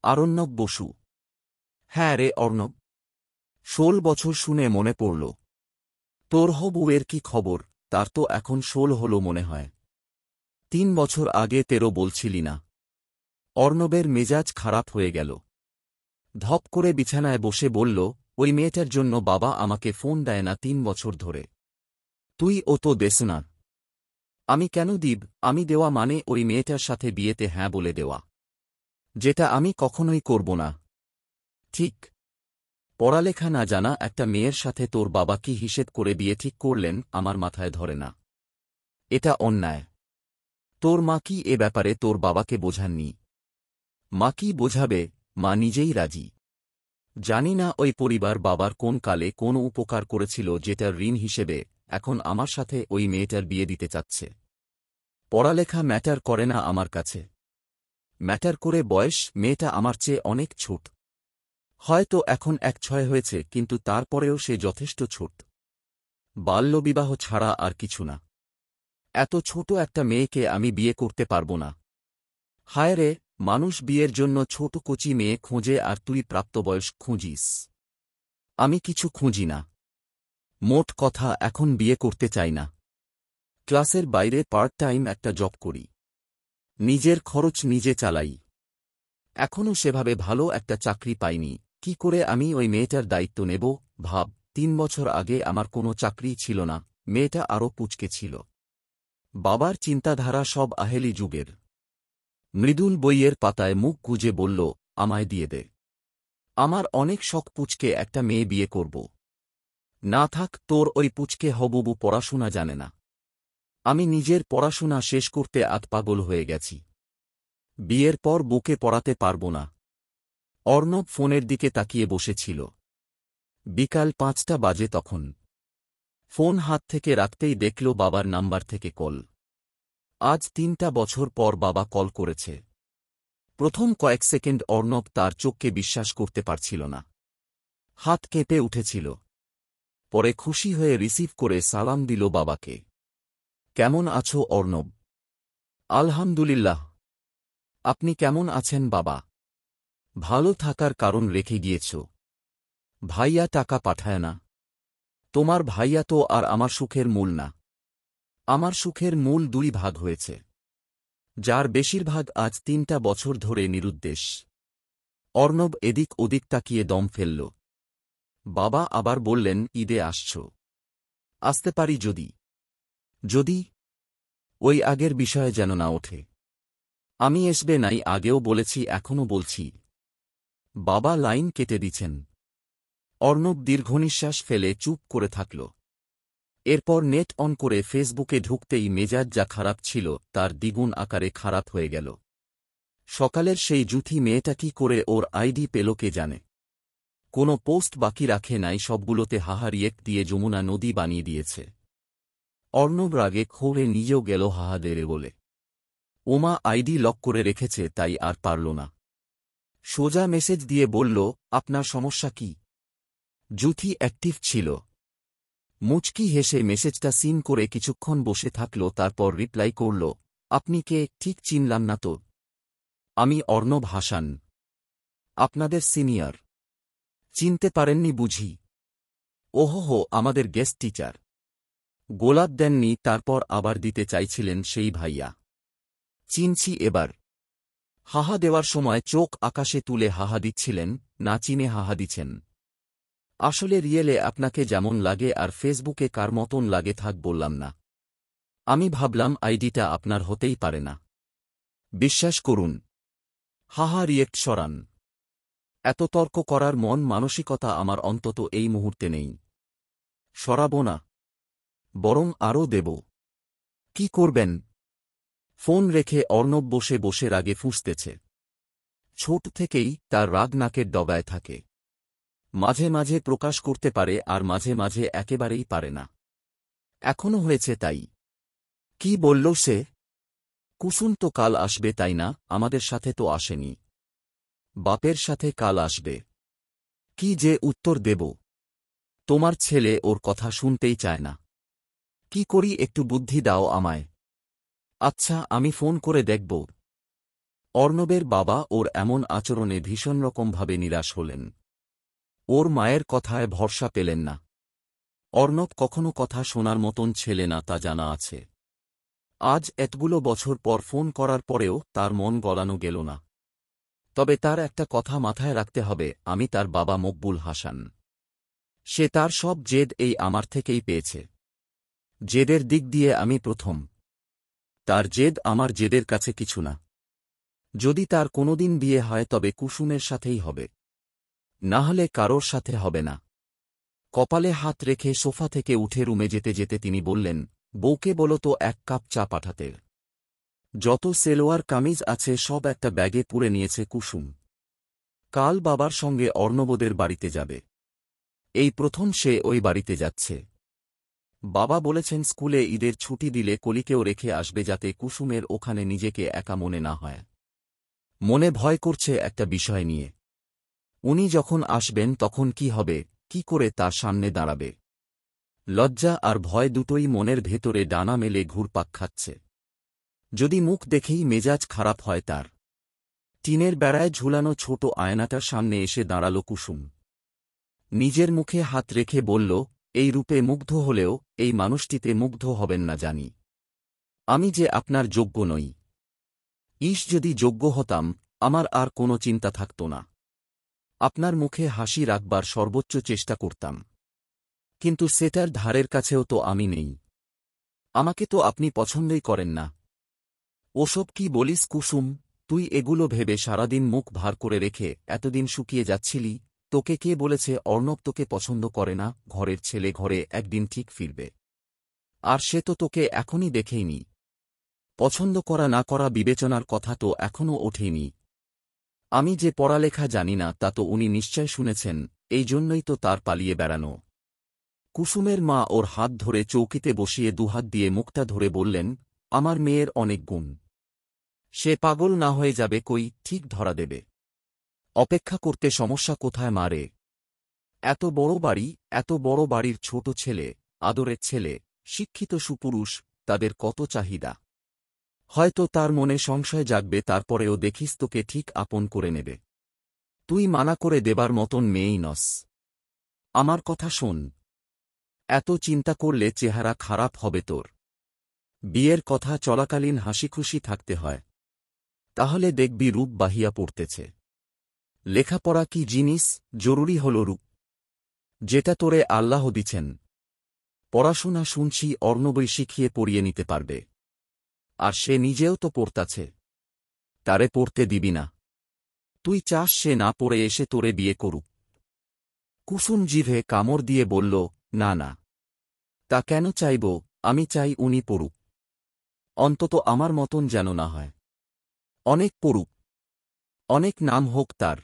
আরণ্যক বসু। হ্যাঁ রে অর্ণব, 16 বছর শুনে মনে পড়ল। তোর হবুয়ের কি খবর? তার তো এখন 16 হল মনে হয়। 3 বছর আগে 13 বলছিলি না? অর্ণবের মেজাজ খারাপ হয়ে গেল। ধপ করে বিছানায় বসে বলল, ওই মেয়েটার জন্য বাবা আমাকে ফোন দেয় না 3 বছর ধরে। তুই ও তো দেস না। আমি কেন দিব? আমি দেওয়া মানে ওই মেয়েটার সাথে বিয়েতে হ্যাঁ বলে দেওয়া, যেটা আমি কখনোই করব না। ঠিক। পড়ালেখা না জানা একটা মেয়ের সাথে তোর বাবা কি হিসেব করে বিয়ে ঠিক করলেন আমার মাথায় ধরে না। এটা অন্যায়। তোর মা কি এ ব্যাপারে তোর বাবাকে বোঝাননি? মা কি বোঝাবে? মা নিজেই রাজি। জানি না ওই পরিবার বাবার কোন কালে কোন উপকার করেছিল যেটার ঋণ হিসেবে এখন আমার সাথে ওই মেয়েটার বিয়ে দিতে চাচ্ছে। পড়ালেখা ম্যাটার করে না আমার কাছে। ম্যাটার করে বয়স। মেয়েটা আমার চেয়ে অনেক ছোট। হয়তো এখন 1-6 হয়েছে, কিন্তু তারপরেও সে যথেষ্ট ছোট। বাল্যবিবাহ ছাড়া আর কিছু না। এত ছোট একটা মেয়েকে আমি বিয়ে করতে পারব না। হায় রে, মানুষ বিয়ের জন্য ছোট কচি মেয়ে খোঁজে আর তুই প্রাপ্তবয়স্ক খুঁজিস। আমি কিছু খুঁজি না। মোট কথা, এখন বিয়ে করতে চাই না। ক্লাসের বাইরে পার্ট টাইম একটা জব করি। নিজের খরচ নিজে চালাই। এখনও সেভাবে ভালো একটা চাকরি পাইনি। কি করে আমি ওই মেয়েটার দায়িত্ব নেব? ভাব, 3 বছর আগে আমার কোনো চাকরিই ছিল না। মেয়েটা আরও পুচকে ছিল। বাবার চিন্তাধারা সব আহেলি যুগের। মৃদুল বইয়ের পাতায় মুখ গুজে বলল, আমায় দিয়ে দে। আমার অনেক শখ পুচকে একটা মেয়ে বিয়ে করব। না থাক, তোর ওই পুচকে হবুবু পড়াশোনা জানে না। আমি নিজের পড়াশোনা শেষ করতে আতপাগল হয়ে গেছি। বিয়ের পর বুকে পড়াতে পারব না। অর্ণব ফোনের দিকে তাকিয়ে বসেছিল। বিকাল 5টা বাজে তখন। ফোন হাত থেকে রাখতেই দেখল বাবার নাম্বার থেকে কল। আজ 3টা বছর পর বাবা কল করেছে। প্রথম কয়েক সেকেন্ড অর্ণব তার চোখকে বিশ্বাস করতে পারছিল না। হাত কেঁপে উঠেছিল। পরে খুশি হয়ে রিসিভ করে সালাম দিল বাবাকে। কেমন আছো অর্ণব? আলহামদুলিল্লাহ। আপনি কেমন আছেন বাবা? ভালো থাকার কারণ রেখে গিয়েছ। ভাইয়া টাকা পাঠায় না? তোমার ভাইয়া তো আর আমার সুখের মূল না। আমার সুখের মূল 2 ভাগ হয়েছে, যার বেশিরভাগ আজ 3টা বছর ধরে নিরুদ্দেশ। অর্ণব এদিক ওদিক তাকিয়ে দম ফেলল। বাবা আবার বললেন, ঈদে আসছ? আসতে পারি যদি। যদি? ওই আগের বিষয়ে যেন না ওঠে। আমি এসবে নাই আগেও বলেছি এখনও বলছি। বাবা লাইন কেটে দিছেন। অর্ণব দীর্ঘনিশ্বাস ফেলে চুপ করে থাকল। এরপর নেট অন করে ফেসবুকে ঢুকতেই মেজাজ যা খারাপ ছিল তার দ্বিগুণ আকারে খারাপ হয়ে গেল। সকালের সেই জুথি মেয়েটা কি করে ওর আইডি পেল কে জানে। কোনো পোস্ট বাকি রাখে নাই, সবগুলোতে হাহা রিয়েক্ট দিয়ে যমুনা নদী বানিয়ে দিয়েছে। অর্ণব রাগে ক্ষোভে নিজেও গেল হাহা দেরে বলে। ওমা আইডি লক করে রেখেছে তাই আর পারল না। সোজা মেসেজ দিয়ে বলল, আপনার সমস্যা কি? জুথি অ্যাক্টিভ ছিল। মুচকি হেসে মেসেজটা সিন করে কিছুক্ষণ বসে থাকল, তারপর রিপ্লাই করল, আপনি কে? ঠিক চিনলাম না তো। আমি অর্ণব হাসান, আপনাদের সিনিয়র। চিনতে পারেননি বুঝি? ওহোহো, আমাদের গেস্ট টিচার। গোলাপ দেননি, তারপর আবার দিতে চাইছিলেন সেই ভাইয়া। চিনছি এবার। হাহা দেওয়ার সময় চোখ আকাশে তুলে হাহা দিচ্ছিলেন, না চিনে হাহা দিচ্ছেন। আসলে রিয়েলে আপনাকে যেমন লাগে আর ফেসবুকে কার মতন লাগে থাক বললাম না। আমি ভাবলাম আইডিটা আপনার হতেই পারে না। বিশ্বাস করুন। হাহা রিয়েক্ট সরান। এত তর্ক করার মন মানসিকতা আমার অন্তত এই মুহূর্তে নেই। সরাব না, বরং আরও দেব। কি করবেন? ফোন রেখে অর্ণব বসে বসে রাগে ফুঁসতেছে। ছোট থেকেই তার রাগ নাকের ডগায় থাকে। মাঝে মাঝে প্রকাশ করতে পারে আর মাঝে মাঝে একেবারেই পারে না। এখনও হয়েছে তাই। কি বলল সে? কুসুম তো কাল আসবে তাই না? আমাদের সাথে তো আসেনি। বাপের সাথে কাল আসবে। কি যে উত্তর দেব? তোমার ছেলে ওর কথা শুনতেই চায় না। কি করি একটু বুদ্ধি দাও আমায়। আচ্ছা আমি ফোন করে দেখব। অর্ণবের বাবা ওর এমন আচরণে ভীষণ রকমভাবে নিরাশ হলেন। ওর মায়ের কথায় ভরসা পেলেন না। অর্ণব কখনো কথা শোনার মতন ছেলে না তা জানা আছে। আজ এতগুলো বছর পর ফোন করার পরেও তার মন গলানো গেল না। তবে তার একটা কথা মাথায় রাখতে হবে, আমি তার বাবা মকবুল হাসান। সে তার সব জেদ এই আমার থেকেই পেয়েছে। জেদের দিক দিয়ে আমি প্রথম। তার জেদ আমার জেদের কাছে কিছু না। যদি তার কোনোদিন বিয়ে হয় তবে কুসুমের সাথেই হবে, না হলে কারোর সাথে হবে না। কপালে হাত রেখে সোফা থেকে উঠে রুমে যেতে যেতে তিনি বললেন, বউকে বলো তো 1 কাপ চা পাঠাতে। যত সেলোয়ার কামিজ আছে সব একটা ব্যাগে পুরে নিয়েছে কুসুম। কাল বাবার সঙ্গে অর্ণবদের বাড়িতে যাবে। এই প্রথম সে ওই বাড়িতে যাচ্ছে। বাবা বলেছেন স্কুলে ঈদের ছুটি দিলে কলিকেও রেখে আসবে যাতে কুসুমের ওখানে নিজেকে একা মনে না হয়। মনে ভয় করছে একটা বিষয় নিয়ে। উনি যখন আসবেন তখন কি হবে, কি করে তার সামনে দাঁড়াবে। লজ্জা আর ভয় দুটোই মনের ভেতরে ডানা মেলে ঘুরপাক খাচ্ছে। যদি মুখ দেখেই মেজাজ খারাপ হয় তার। টিনের বেড়ায় ঝুলানো ছোট আয়নাটার সামনে এসে দাঁড়াল কুসুম। নিজের মুখে হাত রেখে বলল, এই রূপে মুগ্ধ হলেও এই মানুষটিতে মুগ্ধ হবেন না জানি। আমি যে আপনার যোগ্য নই। ইস যদি যোগ্য হতাম আমার আর কোনো চিন্তা থাকত না। আপনার মুখে হাসি রাখবার সর্বোচ্চ চেষ্টা করতাম। কিন্তু সেটার ধারের কাছেও তো আমি নেই। আমাকে তো আপনি পছন্দই করেন না। ওসব কি বলিস কুসুম, তুই এগুলো ভেবে সারাদিন মুখ ভার করে রেখে এতদিন শুকিয়ে যাচ্ছিলি। তোকে কে বলেছে অর্ণব তোকে পছন্দ করে না? ঘরের ছেলে ঘরে একদিন ঠিক ফিরবে। আর সে তো তোকে এখনই দেখেইনি। পছন্দ করা না করা বিবেচনার কথা তো এখনও ওঠেনি। আমি যে পড়ালেখা জানি না তা তো উনি নিশ্চয় শুনেছেন, এই জন্যই তো তার পালিয়ে বেড়ানো। কুসুমের মা ওর হাত ধরে চৌকিতে বসিয়ে দুহাত দিয়ে মুখটা ধরে বললেন, আমার মেয়ের অনেক গুণ। সে পাগল না হয়ে যাবে কই, ঠিক ধরা দেবে। অপেক্ষা করতে সমস্যা কোথায় মারে? এত বড় বাড়ি, এত বড় বাড়ির ছোট ছেলে, আদরের ছেলে, শিক্ষিত সুপুরুষ, তাদের কত চাহিদা। হয়তো তার মনে সংশয় জাগবে, তারপরেও দেখিস তোকে ঠিক আপন করে নেবে। তুই মানা করে দেবার মতন মেয়েই নস। আমার কথা শোন। এত চিন্তা করলে চেহারা খারাপ হবে তোর। বিয়ের কথা চলাকালীন হাসিখুশি থাকতে হয়, তাহলে দেখবি রূপ বাহিয়া পড়তেছে। লেখাপড়া কি জিনিস, জরুরি হল রূপ, যেটা তোরে আল্লাহ দিছেন। পড়াশোনা শুনছি অর্ণবই শিখিয়ে পড়িয়ে নিতে পারবে। আর সে নিজেও তো পড়তাছে। তারে পড়তে দিবি না? তুই চাস সে না পড়ে এসে তোরে বিয়ে করুক? কুসুম জিভে কামড় দিয়ে বলল, না না, তা কেন চাইব? আমি চাই উনি পড়ুক, অন্তত আমার মতন যেন না হয়। অনেক পড়ুক, অনেক নাম হোক তার।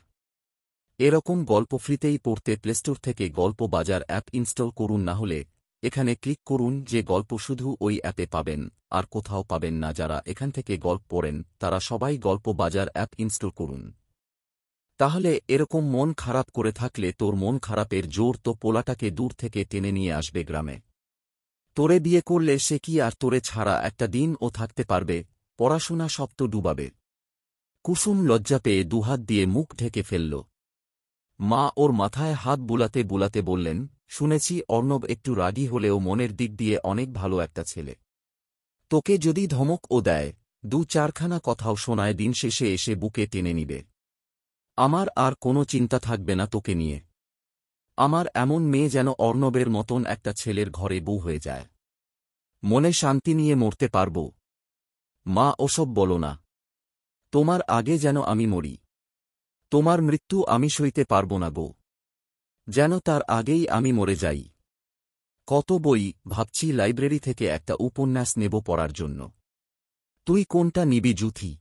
এরকম গল্প ফ্রিতেই পড়তে প্লেস্টোর থেকে গল্প বাজার অ্যাপ ইনস্টল করুন, না হলে এখানে ক্লিক করুন। যে গল্প শুধু ওই অ্যাপে পাবেন, আর কোথাও পাবেন না। যারা এখান থেকে গল্প পড়েন তারা সবাই গল্প বাজার অ্যাপ ইনস্টল করুন। তাহলে এরকম মন খারাপ করে থাকলে তোর মন খারাপের জোর তো পোলাটাকে দূর থেকে টেনে নিয়ে আসবে গ্রামে। তোরে বিয়ে করলে সে কি আর তোরে ছাড়া একটা দিন ও থাকতে পারবে? পড়াশোনা সব তো ডুবাবে। কুসুম লজ্জা পেয়ে দুহাত দিয়ে মুখ ঢেকে ফেলল। মা ওর মাথায় হাত বুলাতে বুলাতে বললেন, শুনেছি অর্ণব একটু রাগী হলেও মনের দিক দিয়ে অনেক ভালো একটা ছেলে। তোকে যদি ধমক ও দেয়, দু চারখানা কথাও শোনায়, দিন শেষে এসে বুকে টেনে নিবে। আমার আর কোনো চিন্তা থাকবে না তোকে নিয়ে। আমার এমন মেয়ে যেন অর্ণবের মতন একটা ছেলের ঘরে বউ হয়ে যায়। মনে শান্তি নিয়ে মরতে পারব। মা ওসব বলো না। তোমার আগে যেন আমি মরি। তোমার মৃত্যু আমি সইতে পারব না গো। যেন তার আগেই আমি মরে যাই। কত বই, ভাবছি লাইব্রেরি থেকে একটা উপন্যাস নেব পড়ার জন্য। তুই কোনটা নিবি জুথি?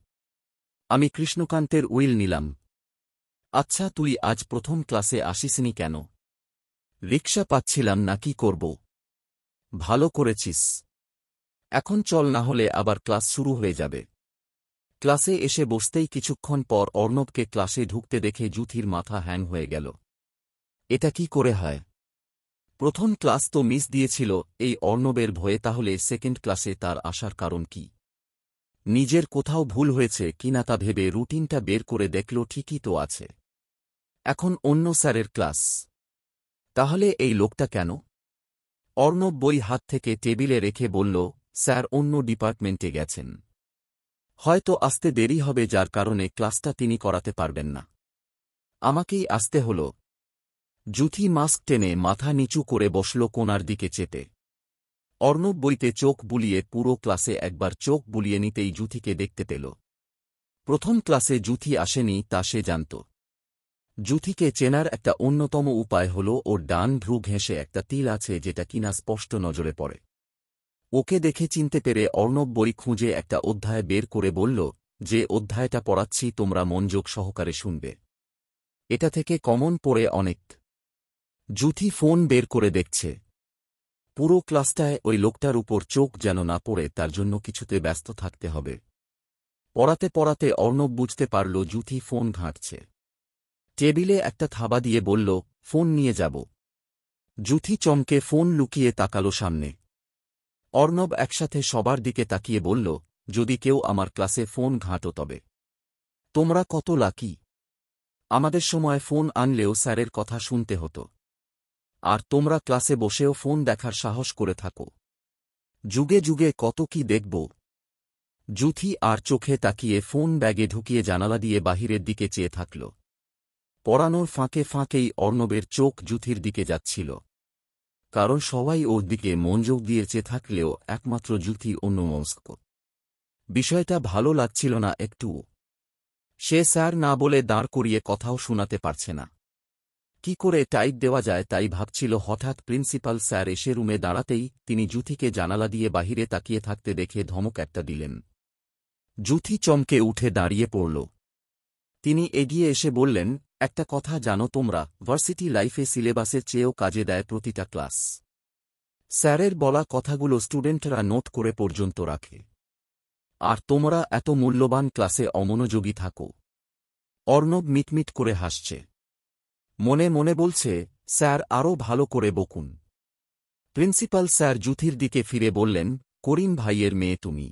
আমি কৃষ্ণকান্তের উইল নিলাম। আচ্ছা, তুই আজ প্রথম ক্লাসে আসিসনি কেন? রিকশা পাচ্ছিলাম না, কি করব। ভালো করেছিস। এখন চল, না হলে আবার ক্লাস শুরু হয়ে যাবে। ক্লাসে এসে বসতেই কিছুক্ষণ পর অর্ণবকে ক্লাসে ঢুকতে দেখে জুথির মাথা হ্যাং হয়ে গেল। এটা কি করে হয়? প্রথম ক্লাস তো মিস দিয়েছিল এই অর্ণবের ভয়ে, তাহলে সেকেন্ড ক্লাসে তার আসার কারণ কি? নিজের কোথাও ভুল হয়েছে কিনা তা ভেবে রুটিনটা বের করে দেখল, ঠিকই তো আছে। এখন অন্য স্যারের ক্লাস। তাহলে এই লোকটা কেন? অর্ণব বই হাত থেকে টেবিলে রেখে বলল, স্যার অন্য ডিপার্টমেন্টে গেছেন। হয়তো আসতে দেরি হবে, যার কারণে ক্লাসটা তিনি করাতে পারবেন না। আমাকেই আসতে হল। জুথি মাস্ক টেনে মাথা নিচু করে বসল কোণার দিকে চেপে। অর্ণব বইতে চোখ বুলিয়ে পুরো ক্লাসে একবার চোখ বুলিয়ে নিতেই জুথিকে দেখতে পেল। প্রথম ক্লাসে জুথি আসেনি তা সে জানত। জুথিকে চেনার একটা অন্যতম উপায় হল ওর ডান ভ্রু ঘেঁষে একটা তিল আছে, যেটা কিনা স্পষ্ট নজরে পড়ে। ওকে দেখে চিনতে পেরে অর্ণব বই খুঁজে একটা অধ্যায় বের করে বলল, যে অধ্যায়টা পড়াচ্ছি তোমরা মনোযোগ সহকারে শুনবে। এটা থেকে কমন পড়ে অনেক। জুথি ফোন বের করে দেখছে। পুরো ক্লাসটায় ওই লোকটার উপর চোখ যেন না পড়ে, তার জন্য কিছুতে ব্যস্ত থাকতে হবে। পড়াতে পড়াতে অর্ণব বুঝতে পারল জুথি ফোন ঘাঁটছে। টেবিলে একটা থাবা দিয়ে বলল, ফোন নিয়ে যাব। জুথি চমকে ফোন লুকিয়ে তাকালো সামনে। অর্ণব একসাথে সবার দিকে তাকিয়ে বলল, যদি কেউ আমার ক্লাসে ফোন ঘাঁটো তবে তোমরা কত লাকি। আমাদের সময় ফোন আনলেও স্যারের কথা শুনতে হতো, আর তোমরা ক্লাসে বসেও ফোন দেখার সাহস করে থাকো। যুগে যুগে কত কি দেখব। জুথি আর চোখে তাকিয়ে ফোন ব্যাগে ঢুকিয়ে জানালা দিয়ে বাহিরের দিকে চেয়ে থাকল। পড়ানোর ফাঁকে ফাঁকেই অর্ণবের চোখ জুথির দিকে যাচ্ছিল, কারণ সবাই ওর দিকে মনোযোগ দিয়ে চেয়ে থাকলেও একমাত্র জুথি অন্যমনস্ক। বিষয়টা ভালো লাগছিল না একটুও। সে স্যার না বলে দাঁড় করিয়ে কথাও শোনাতে পারছে না। কি করে টাইপ দেওয়া যায় তাই ভাবছিল। হঠাৎ প্রিন্সিপাল স্যার এসে রুমে দাঁড়াতেই তিনি জুথিকে জানালা দিয়ে বাহিরে তাকিয়ে থাকতে দেখে ধমক একটা দিলেন। জুথি চমকে উঠে দাঁড়িয়ে পড়ল। তিনি এগিয়ে এসে বললেন, একটা কথা জানো তোমরা, ভার্সিটি লাইফে সিলেবাসের চেয়েও কাজে দেয় প্রতিটা ক্লাস। স্যারের বলা কথাগুলো স্টুডেন্টরা নোট করে পর্যন্ত রাখে, আর তোমরা এত মূল্যবান ক্লাসে অমনোযোগী থাকো। অর্ণব মিটমিট করে হাসছে। মনে মনে বলছে, স্যার আরও ভালো করে বকুন। প্রিন্সিপাল স্যার জুথির দিকে ফিরে বললেন, করিম ভাইয়ের মেয়ে তুমি।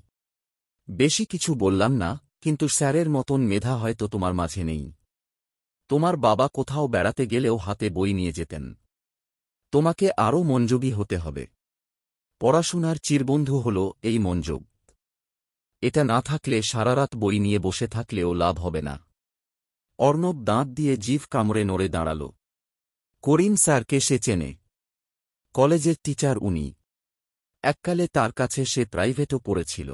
বেশি কিছু বললাম না, কিন্তু স্যারের মতন মেধা হয়তো তোমার মাঝে নেই। তোমার বাবা কোথাও বেড়াতে গেলেও হাতে বই নিয়ে যেতেন। তোমাকে আরও মনোযোগী হতে হবে। পড়াশোনার চিরবন্ধু হল এই মনোযোগ। এটা না থাকলে সারারাত বই নিয়ে বসে থাকলেও লাভ হবে না। অর্ণব দাঁত দিয়ে জিভ কামড়ে নড়ে দাঁড়াল। করিম স্যারকে সে চেনে। কলেজের টিচার উনি। এককালে তার কাছে সে প্রাইভেটও পড়েছিল।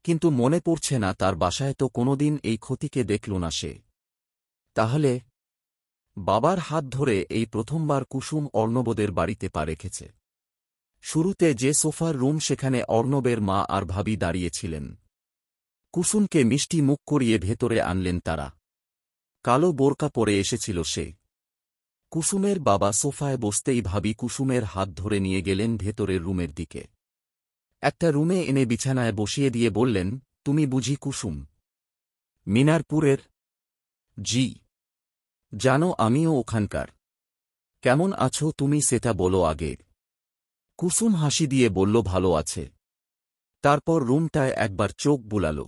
কিন্তু মনে পড়ছে না তার বাসায় তো কোনোদিন এই ক্ষতিকে দেখল না সে। তাহলে বাবার হাত ধরে এই প্রথমবার কুসুম অর্ণবদের বাড়িতে পা রেখেছে। শুরুতে যে সোফার রুম, সেখানে অর্ণবের মা আর ভাবি দাঁড়িয়েছিলেন। কুসুমকে মিষ্টি মুখ করিয়ে ভেতরে আনলেন তারা। কালো বোরকা পরে এসেছিল সে। কুসুমের বাবা সোফায় বসতেই ভাবি কুসুমের হাত ধরে নিয়ে গেলেন ভেতরের রুমের দিকে। একটা রুমে এনে বিছানায় বসিয়ে দিয়ে বললেন, তুমি বুঝি কুসুম মিনারপুরের? জি। জানো আমিও ওখানকার। কেমন আছো তুমি সেটা বলো আগে। কুসুম হাসি দিয়ে বলল, ভালো আছে। তারপর রুমটায় একবার চোখ বুলাল।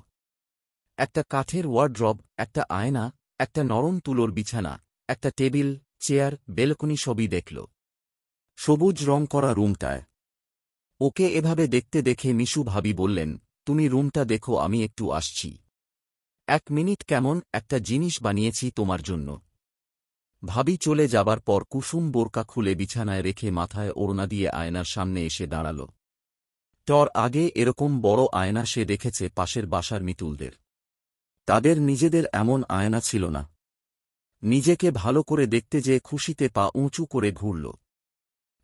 একটা কাঠের ওয়ার্ড্রব, একটা আয়না, একটা নরম তুলোর বিছানা, একটা টেবিল, চেয়ার, বেলকনি সবই দেখল। সবুজ রং করা রুমটায়। ওকে এভাবে দেখতে দেখে মিশু ভাবি বললেন, তুমি রুমটা দেখো, আমি একটু আসছি। 1 মিনিট। কেমন একটা জিনিস বানিয়েছি তোমার জন্য। ভাবি চলে যাবার পর কুসুম বোরকা খুলে বিছানায় রেখে মাথায় ওড়না দিয়ে আয়নার সামনে এসে দাঁড়াল। আগে এরকম বড় আয়না সে দেখেছে পাশের বাসার মিতুলদের। তাদের নিজেদের এমন আয়না ছিল না। নিজেকে ভালো করে দেখতে যেয়ে খুশিতে পা উঁচু করে ঘুরল।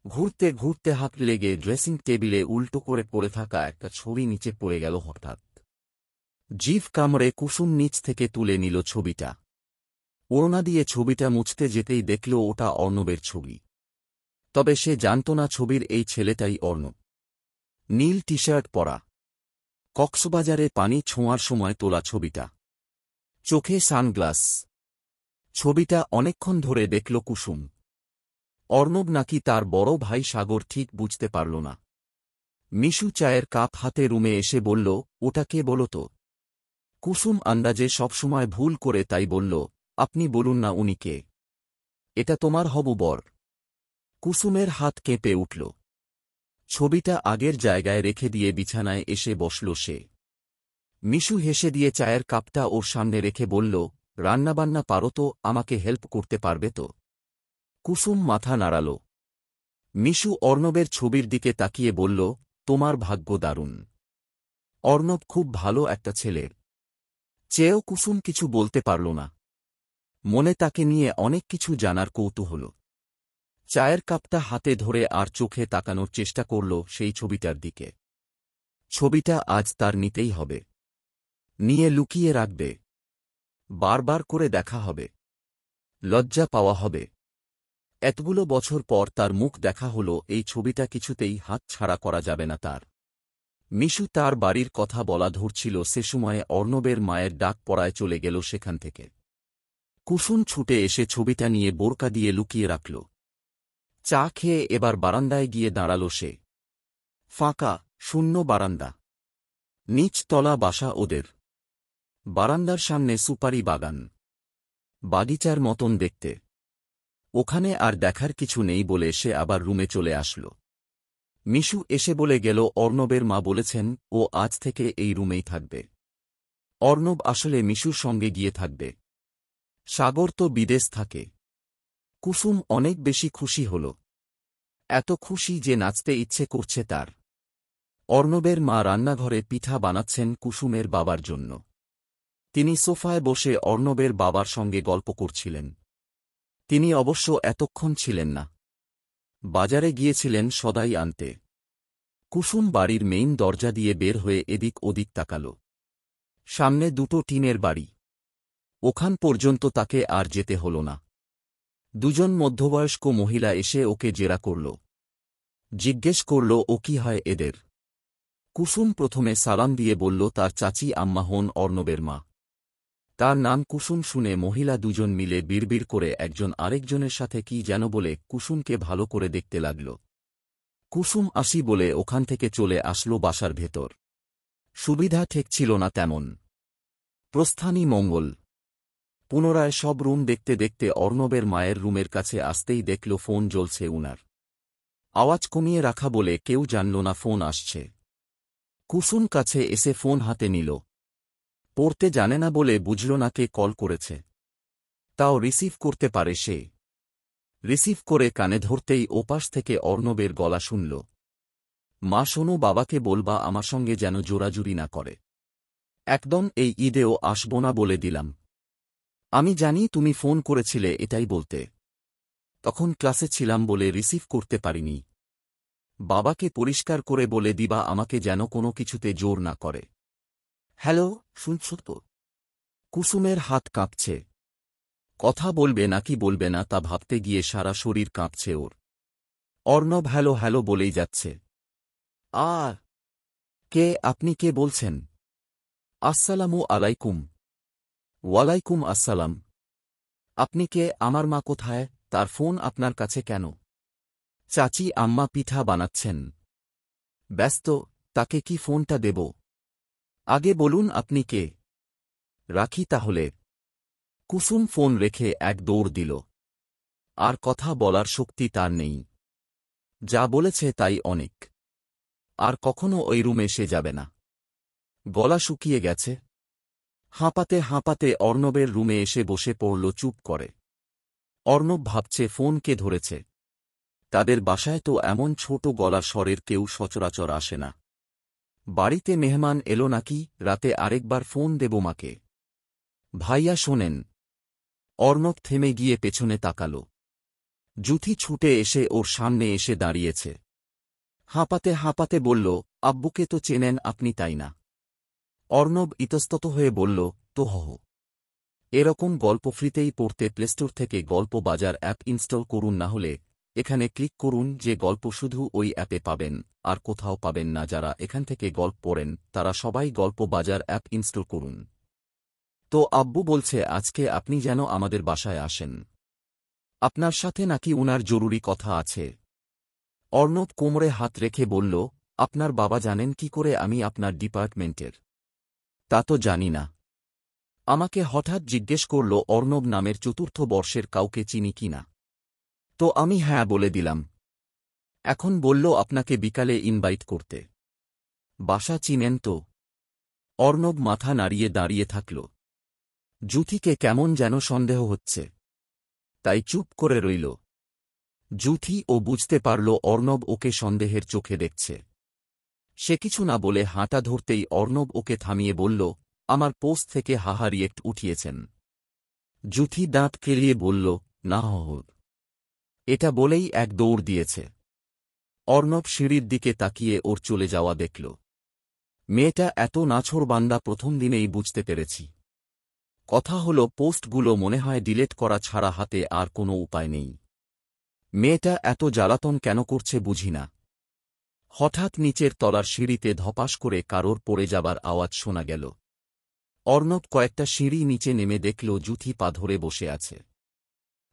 ঘুরতে ঘুরতে হাত লেগে ড্রেসিং টেবিলে উল্টো করে পড়ে থাকা একটা ছবি নিচে পড়ে গেল। হঠাৎ জিভ কামড়ে কুসুম নিচ থেকে তুলে নিল ছবিটা। ওড়না দিয়ে ছবিটা মুছতে যেতেই দেখল ওটা অর্ণবের ছবি। তবে সে জানত না ছবির এই ছেলেটাই অর্ণব। নীল টি শার্ট পরা, কক্সবাজারে পানি ছোঁয়ার সময় তোলা ছবিটা, চোখে সানগ্লাস। ছবিটা অনেকক্ষণ ধরে দেখল কুসুম। অর্ণব নাকি তার বড় ভাই সাগর ঠিক বুঝতে পারল না। মিশু চায়ের কাপ হাতে রুমে এসে বলল, ওটা কে বলো তো? কুসুম আন্দাজে সবসময় ভুল করে তাই বলল, আপনি বলুন না উনি কে। এটা তোমার হবু বর। কুসুমের হাত কেঁপে উঠল। ছবিটা আগের জায়গায় রেখে দিয়ে বিছানায় এসে বসল সে। মিশু হেসে দিয়ে চায়ের কাপটা ওর সামনে রেখে বলল, রান্নাবান্না পারো তো, আমাকে হেল্প করতে পারবে তো? কুসুম মাথা নাড়াল। মিশু অর্ণবের ছবির দিকে তাকিয়ে বলল, তোমার ভাগ্য দারুণ। অর্ণব খুব ভালো একটা ছেলে। চেয়েও কুসুম কিছু বলতে পারল না। মনে তাকে নিয়ে অনেক কিছু জানার কৌতূহল। চায়ের কাপটা হাতে ধরে আর চোখে তাকানোর চেষ্টা করল সেই ছবিটার দিকে। ছবিটা আজ তার নিতেই হবে। নিয়ে লুকিয়ে রাখবে। বারবার করে দেখা হবে। লজ্জা পাওয়া হবে। এতগুলো বছর পর তার মুখ দেখা হল, এই ছবিটা কিছুতেই হাত ছাড়া করা যাবে না তার। মিশু তার বাড়ির কথা বলা ধরছিল, সে সময়ে অর্ণবের মায়ের ডাক পড়ায় চলে গেল সেখান থেকে। কুসুম ছুটে এসে ছবিটা নিয়ে বোরকা দিয়ে লুকিয়ে রাখল। চা খেয়ে এবার বারান্দায় গিয়ে দাঁড়াল সে। ফাঁকা, শূন্য বারান্দা। নিচতলা বাসা ওদের। বারান্দার সামনে সুপারি বাগান। বাগিচার মতন দেখতে। ওখানে আর দেখার কিছু নেই বলে সে আবার রুমে চলে আসল। মিশু এসে বলে গেল, অর্ণবের মা বলেছেন ও আজ থেকে এই রুমেই থাকবে। অর্ণব আসলে মিশুর সঙ্গে গিয়ে থাকবে। সাগর তো বিদেশ থাকে। কুসুম অনেক বেশি খুশি হল। এত খুশি যে নাচতে ইচ্ছে করছে তার। অর্ণবের মা রান্নাঘরে পিঠা বানাচ্ছেন কুসুমের বাবার জন্য। তিনি সোফায় বসে অর্ণবের বাবার সঙ্গে গল্প করছিলেন। তিনি অবশ্য এতক্ষণ ছিলেন না। বাজারে গিয়েছিলেন সদাই আনতে। কুসুম বাড়ির মেইন দরজা দিয়ে বের হয়ে এদিক ওদিক তাকাল। সামনে দুটো টিনের বাড়ি। ওখান পর্যন্ত তাকে আর যেতে হল না। দুজন মধ্যবয়স্ক মহিলা এসে ওকে জেরা করল। জিজ্ঞেস করল, ও কি হয় এদের? কুসুম প্রথমে সালাম দিয়ে বলল তার চাচি আম্মা হন অর্ণবের মা। তার নাম কুসুম শুনে মহিলা দুজন মিলে বিড়বিড় করে একজন আরেকজনের সাথে কি যেন বলে কুসুমকে ভালো করে দেখতে লাগল। কুসুম আসি বলে ওখান থেকে চলে আসল বাসার ভেতর। সুবিধা ঠেকছিল না তেমন। প্রস্থানই মঙ্গল। পুনরায় সব রুম দেখতে দেখতে অর্ণবের মায়ের রুমের কাছে আসতেই দেখল ফোন জ্বলছে উনার। আওয়াজ কমিয়ে রাখা বলে কেউ জানল না ফোন আসছে। কুসুম কাছে এসে ফোন হাতে নিল। পড়তে জানে না বলে বুঝল না কে কল করেছে। তাও রিসিভ করতে পারে সে। রিসিভ করে কানে ধরতেই ওপাশ থেকে অর্ণবের গলা শুনল। মা শোনো, বাবাকে বলবা আমার সঙ্গে যেন জোরাজুরি না করে। একদম এই ঈদেও আসব না বলে দিলাম। আমি জানি তুমি ফোন করেছিলে এটাই বলতে। তখন ক্লাসে ছিলাম বলে রিসিভ করতে পারিনি। বাবাকে পরিষ্কার করে বলে দিবা আমাকে যেন কোনো কিছুতে জোর না করে। হ্যালো, শুনছ তো? কুসুমের হাত কাঁপছে। কথা বলবে নাকি বলবে না তা ভাবতে গিয়ে সারা শরীর কাঁপছে ওর। অর্ণব হ্যালো হ্যালো বলেই যাচ্ছে। কে আপনি? কে বলছেন? আসসালামু আলাইকুম। ওয়ালাইকুম আসসালাম। আপনি কে? আমার মা কোথায়? তার ফোন আপনার কাছে কেন? চাচি আম্মা পিঠা বানাচ্ছেন। ব্যস্ত, তাকে কি ফোনটা দেব? আগে বলুন আপনি কে। রাখি তাহলে। কুসুম ফোন রেখে এক দৌড় দিল। আর কথা বলার শক্তি তার নেই। যা বলেছে তাই অনেক। আর কখনো ওই রুমে সে যাবে না। গলা শুকিয়ে গেছে। হাঁপাতে হাঁপাতে অর্ণবের রুমে এসে বসে পড়ল চুপ করে। অর্ণব ভাবছে ফোন কে ধরেছে। তাদের বাসায় তো এমন ছোট গলার স্বরের কেউ সচরাচর আসে না। বাড়িতে মেহমান এলো নাকি? রাতে আরেকবার ফোন দেব মাকে। ভাইয়া শোনেন। অর্ণব থেমে গিয়ে পেছনে তাকাল। জুথি ছুটে এসে ওর সামনে এসে দাঁড়িয়েছে। হাঁপাতে হাঁপাতে বলল, আব্বুকে তো চেনেন আপনি তাই না? অর্ণব ইতস্তত হয়ে বলল, তো হহ। এরকম গল্প ফ্রিতেই পড়তে প্লেস্টোর থেকে গল্প বাজার অ্যাপ ইনস্টল করুন, না হলে এখানে ক্লিক করুন। যে গল্প শুধু ওই অ্যাপে পাবেন, আর কোথাও পাবেন না। যারা এখান থেকে গল্প পড়েন তারা সবাই গল্প বাজার অ্যাপ ইনস্টল করুন। তো আব্বু বলছে আজকে আপনি যেন আমাদের বাসায় আসেন। আপনার সাথে নাকি উনার জরুরি কথা আছে। অর্ণব কোমরে হাত রেখে বলল, আপনার বাবা জানেন কি করে আমি আপনার ডিপার্টমেন্টের? তা তো জানি না। আমাকে হঠাৎ জিজ্ঞেস করল অর্ণব নামের চতুর্থ বর্ষের কাউকে চিনি কি না। তো আমি হ্যাঁ বলে দিলাম। এখন বলল আপনাকে বিকালে ইনভাইট করতে। বাসা চিনেন তো? অর্ণব মাথা নাড়িয়ে দাঁড়িয়ে থাকল। জুথিকে কেমন যেন সন্দেহ হচ্ছে, তাই চুপ করে রইল। জুথি ও বুঝতে পারল অর্ণব ওকে সন্দেহের চোখে দেখছে। সে কিছু না বলে হাঁটা ধরতেই অর্ণব ওকে থামিয়ে বলল, আমার পোস্ট থেকে হাহা রিয়েক্ট উঠিয়েছেন। জুথি দাঁত কেলিয়ে বলল, না হহর। এটা বলেই এক দৌড় দিয়েছে। অর্ণব সিঁড়ির দিকে তাকিয়ে ওর চলে যাওয়া দেখল। মেয়েটা এত নাছোড়বান্দা প্রথম দিনেই বুঝতে পেরেছি। কথা হল পোস্টগুলো মনে হয় ডিলেট করা ছাড়া হাতে আর কোনো উপায় নেই। মেয়েটা এত জ্বালাতন কেন করছে বুঝি না। হঠাৎ নিচের তলার সিঁড়িতে ধপাস করে কারোর পড়ে যাবার আওয়াজ শোনা গেল। অর্ণব কয়েকটা সিঁড়ি নিচে নেমে দেখল জুথি পা ধরে বসে আছে।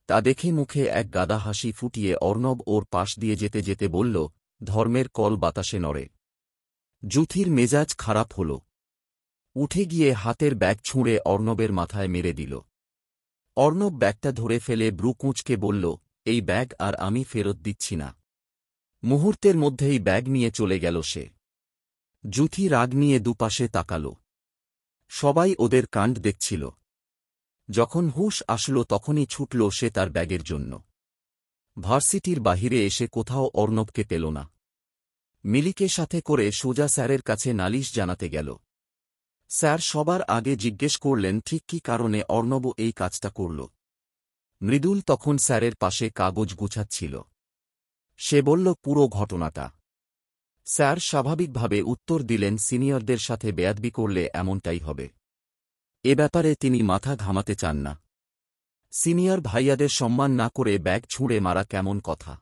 তা দেখে মুখে এক গাদা হাসি ফুটিয়ে অর্ণব ওর পাশ দিয়ে যেতে যেতে বলল, ধর্মের কল বাতাসে নড়ে। জুথির মেজাজ খারাপ হল। উঠে গিয়ে হাতের ব্যাগ ছুঁড়ে অর্ণবের মাথায় মেরে দিল। অর্ণব ব্যাগটা ধরে ফেলে ব্রু কুঁচকে বলল, এই ব্যাগ আর আমি ফেরত দিচ্ছি না। মুহূর্তের মধ্যেই ব্যাগ নিয়ে চলে গেল সে। জুথি রাগ নিয়ে দুপাশে তাকাল। সবাই ওদের কাণ্ড দেখছিল। যখন হুঁশ আসল তখনই ছুটল সে তার ব্যাগের জন্য। ভার্সিটির বাহিরে এসে কোথাও অর্ণবকে পেল না। মিলিকে সাথে করে সোজা স্যারের কাছে নালিশ জানাতে গেল। স্যার সবার আগে জিজ্ঞেস করলেন ঠিক কী কারণে অর্ণব এই কাজটা করল। মৃদুল তখন স্যারের পাশে কাগজ গুছাচ্ছিল। সে বলল পুরো ঘটনাটা। স্যার স্বাভাবিকভাবে উত্তর দিলেন, সিনিয়রদের সাথে বেয়াদবি করলে এমনটাই হবে। এ ব্যাপারে তিনি মাথা ঘামাতে চান না। সিনিয়র ভাইয়াদের সম্মান না করে ব্যাগ ছুঁড়ে মারা কেমন কথা।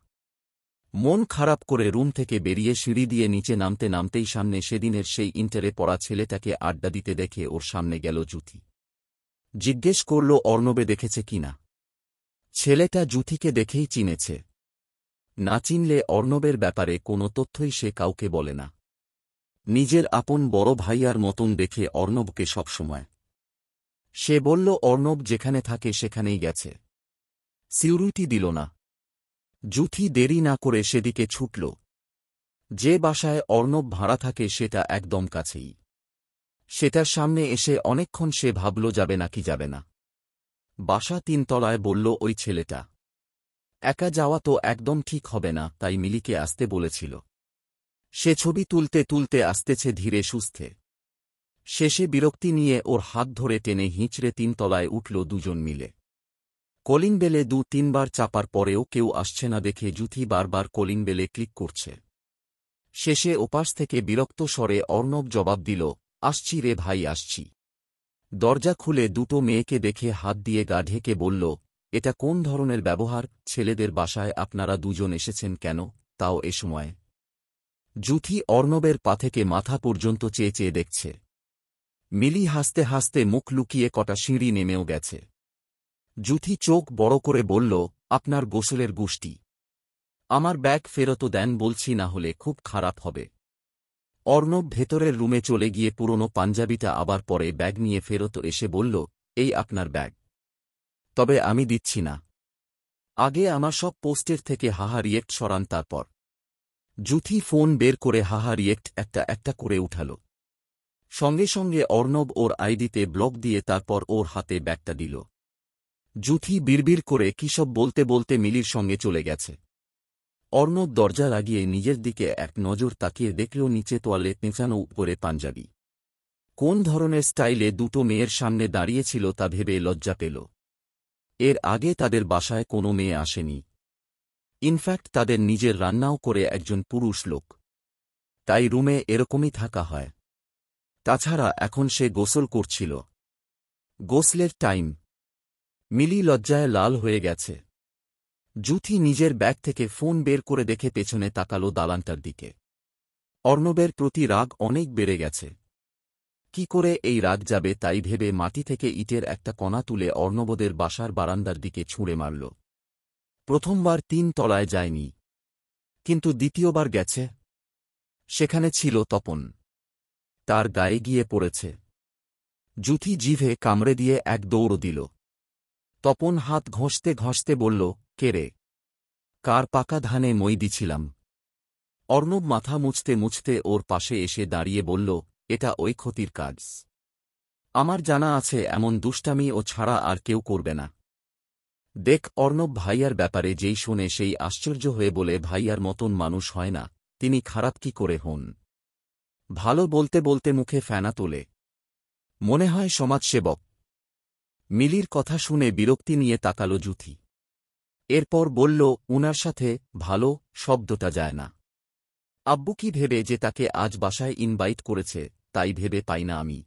মন খারাপ করে রুম থেকে বেরিয়ে সিঁড়ি দিয়ে নিচে নামতে নামতেই সামনে সেদিনের সেই ইন্টারে পড়া ছেলেটাকে আড্ডা দিতে দেখে ওর সামনে গেল জুথি। জিজ্ঞেস করল অর্ণবে দেখেছে কিনা। ছেলেটা জুথিকে দেখেই চিনেছে। না চিনলে অর্ণবের ব্যাপারে কোনো তথ্যই সে কাউকে বলে না। নিজের আপন বড় ভাইয়ার মতন দেখে অর্ণবকে সবসময়। সে বলল অর্ণব যেখানে থাকে সেখানেই গেছে। সিউরিটি দিল না। জুথি দেরি না করে সেদিকে ছুটল। যে বাসায় অর্ণব ভাড়া থাকে সেটা একদম কাছেই। সেটার সামনে এসে অনেকক্ষণ সে ভাবল যাবে নাকি যাবে না। বাসা 3 তলায়। বলল ওই ছেলেটা। একা যাওয়া তো একদম ঠিক হবে না, তাই মিলিকে আসতে বলেছিল। সে ছবি তুলতে তুলতে আসতেছে ধীরে সুস্থে। শেষে বিরক্তি নিয়ে ওর হাত ধরে টেনে হিঁচড়ে 3 তলায় উঠল দুজন মিলে। কলিং বেলে 2-3 বার চাপার পরেও কেউ আসছে না দেখে জুথি বারবার কলিং বেলে ক্লিক করছে। শেষে ওপাশ থেকে বিরক্ত স্বরে অর্ণব জবাব দিল, আসছি রে ভাই আসছি। দরজা খুলে দুটো মেয়েকে দেখে হাত দিয়ে গা ঢেকে বলল, এটা কোন ধরনের ব্যবহার? ছেলেদের বাসায় আপনারা দুজন এসেছেন কেন, তাও এ সময়? জুথি অর্ণবের পা থেকে মাথা পর্যন্ত চেয়ে চেয়ে দেখছে। মিলি হাসতে হাসতে মুখ লুকিয়ে কটা সিঁড়ি নেমেও গেছে। জুথি চোখ বড় করে বলল, আপনার গোসলের গুষ্টি। আমার ব্যাগ ফেরত দেন বলছি, না হলে খুব খারাপ হবে। অর্ণব ভেতরের রুমে চলে গিয়ে পুরনো পাঞ্জাবিটা আবার পরে ব্যাগ নিয়ে ফেরত এসে বলল, এই আপনার ব্যাগ। তবে আমি দিচ্ছি না। আগে আমার সব পোস্টের থেকে হাহা রিয়েক্ট সরান তারপর। জুথি ফোন বের করে হাহা রিয়েক্ট একটা একটা করে উঠাল। সঙ্গে সঙ্গে অর্ণব ওর আইডিতে ব্লক দিয়ে তারপর ওর হাতে ব্যাগটা দিল। জুথি বিড়বিড় করে কিসব বলতে বলতে মিলির সঙ্গে চলে গেছে। অর্ণব দরজা লাগিয়ে নিজের দিকে এক নজর তাকিয়ে দেখল নিচে তোয়ালে পেঁচানো উপরে পাঞ্জাবি। কোন ধরনের স্টাইলে দুটো মেয়ের সামনে দাঁড়িয়েছিল তা ভেবে লজ্জা পেল। এর আগে তাদের বাসায় কোনো মেয়ে আসেনি। ইনফ্যাক্ট তাদের নিজের রান্নাও করে একজন পুরুষ লোক। তাই রুমে এরকমই থাকা হয়। তাছাড়া এখন সে গোসল করছিল। গোসলের টাইম। মিলি লজ্জায় লাল হয়ে গেছে। জুথি নিজের ব্যাগ থেকে ফোন বের করে দেখে পেছনে তাকালো দালানটার দিকে। অর্ণবের প্রতি রাগ অনেক বেড়ে গেছে। কি করে এই রাগ যাবে তাই ভেবে মাটি থেকে ইটের একটা কণা তুলে অর্ণবদের বাসার বারান্দার দিকে ছুঁড়ে মারল। প্রথমবার 3 তলায় যায়নি, কিন্তু দ্বিতীয়বার গেছে। সেখানে ছিল তপন। তার গায়ে গিয়ে পড়েছে। জুথি জিভে কামড়ে দিয়ে এক দৌড় দিল। তপন হাত ঘষতে ঘষতে বলল, কে রে? কার পাকা ধানে মই দিছিলাম। অর্ণব মাথা মুছতে মুছতে ওর পাশে এসে দাঁড়িয়ে বলল, এটা ওই ক্ষতির কাজ। আমার জানা আছে এমন দুষ্টামি ও ছাড়া আর কেউ করবে না। দেখ, অর্ণব ভাইয়ার ব্যাপারে যেই শোনে সেই আশ্চর্য হয়ে বলে, ভাইয়ার মতন মানুষ হয় না, তিনি খারাপ কি করে হন? ভালো বলতে বলতে মুখে ফেনা তোলে। মনে হয় সমাজসেবক। মিলির কথা শুনে বিরক্তি নিয়ে তাকালো জুথি। এরপর বলল, উনার সাথে ভালো শব্দটা যায় না। আব্বু কি ভেবে যে তাকে আজ বাসায় ইনভাইট করেছে তাই ভেবে পাই না আমি।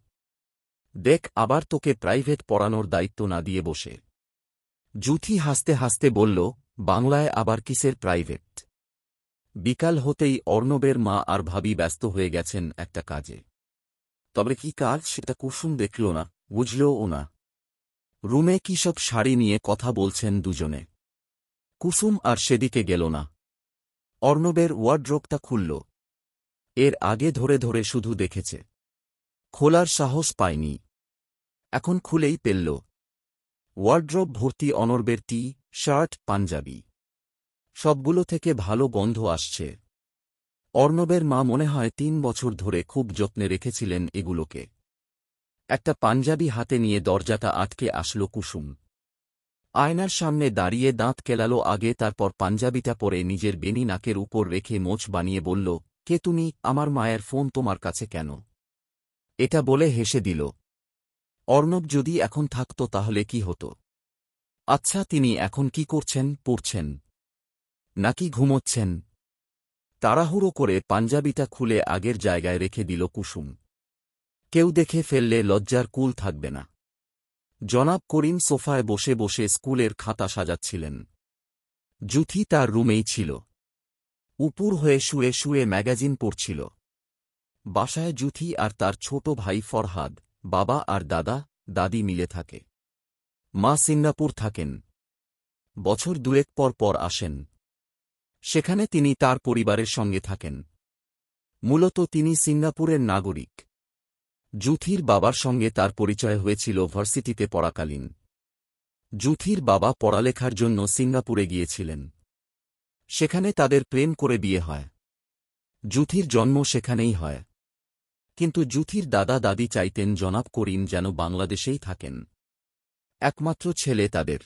দেখ, আবার তোকে প্রাইভেট পড়ানোর দায়িত্ব না দিয়ে বসে। জুথি হাসতে হাসতে বলল, বাংলায় আবার কিসের প্রাইভেট? বিকাল হতেই অর্ণবের মা আর ভাবি ব্যস্ত হয়ে গেছেন একটা কাজে। তবে কি কাজ সেটা কুসুম দেখল না, বুঝলও না। রুমে কিসব শাড়ি নিয়ে কথা বলছেন দুজনে। কুসুম আর সেদিকে গেল না। অর্ণবের ওয়ার্ড্রোবটা খুলল। এর আগে ধরে ধরে শুধু দেখেছে, খোলার সাহস পায়নি। এখন খুলেই পেলল। ওয়ার্ড্রোব ভর্তি অর্ণবের টি শার্ট পাঞ্জাবি। সবগুলো থেকে ভালো গন্ধ আসছে। অর্ণবের মা মনে হয় 3 বছর ধরে খুব যত্নে রেখেছিলেন এগুলোকে। একটা পাঞ্জাবি হাতে নিয়ে দরজাটা আটকে আসলো কুসুম। আয়নার সামনে দাঁড়িয়ে দাঁত কেলালো আগে, তারপর পাঞ্জাবিটা পরে নিজের বেনি নাকের উপর রেখে মোচ বানিয়ে বলল, কে তুমি? আমার মায়ের ফোন তোমার কাছে কেন? এটা বলে হেসে দিল। অর্ণব যদি এখন থাকত তাহলে কি হতো? আচ্ছা, তিনি এখন কি করছেন? পড়ছেন নাকি ঘুমোচ্ছেন? তাড়াহুড়ো করে পাঞ্জাবিটা খুলে আগের জায়গায় রেখে দিল কুসুম। কেউ দেখে ফেললে লজ্জার কুল থাকবে না। জনাব করিম সোফায় বসে বসে স্কুলের খাতা সাজাচ্ছিলেন। জুথি তার রুমেই ছিল। উপুর হয়ে শুয়ে শুয়ে ম্যাগাজিন পড়ছিল। বাসায় জুথি আর তার ছোট ভাই ফরহাদ, বাবা আর দাদা দাদি মিলে থাকে। মা সিঙ্গাপুর থাকেন। বছর 2 পর পর আসেন। সেখানে তিনি তার পরিবারের সঙ্গে থাকেন। মূলত তিনি সিঙ্গাপুরের নাগরিক। জুথির বাবার সঙ্গে তার পরিচয় হয়েছিল ভার্সিটিতে পড়াকালীন। জুথির বাবা পড়ালেখার জন্য সিঙ্গাপুরে গিয়েছিলেন। সেখানে তাদের প্রেম করে বিয়ে হয়। জুথির জন্ম সেখানেই হয়। কিন্তু জুথির দাদা দাদি চাইতেন জনাব করিম যেন বাংলাদেশেই থাকেন। একমাত্র ছেলে তাদের।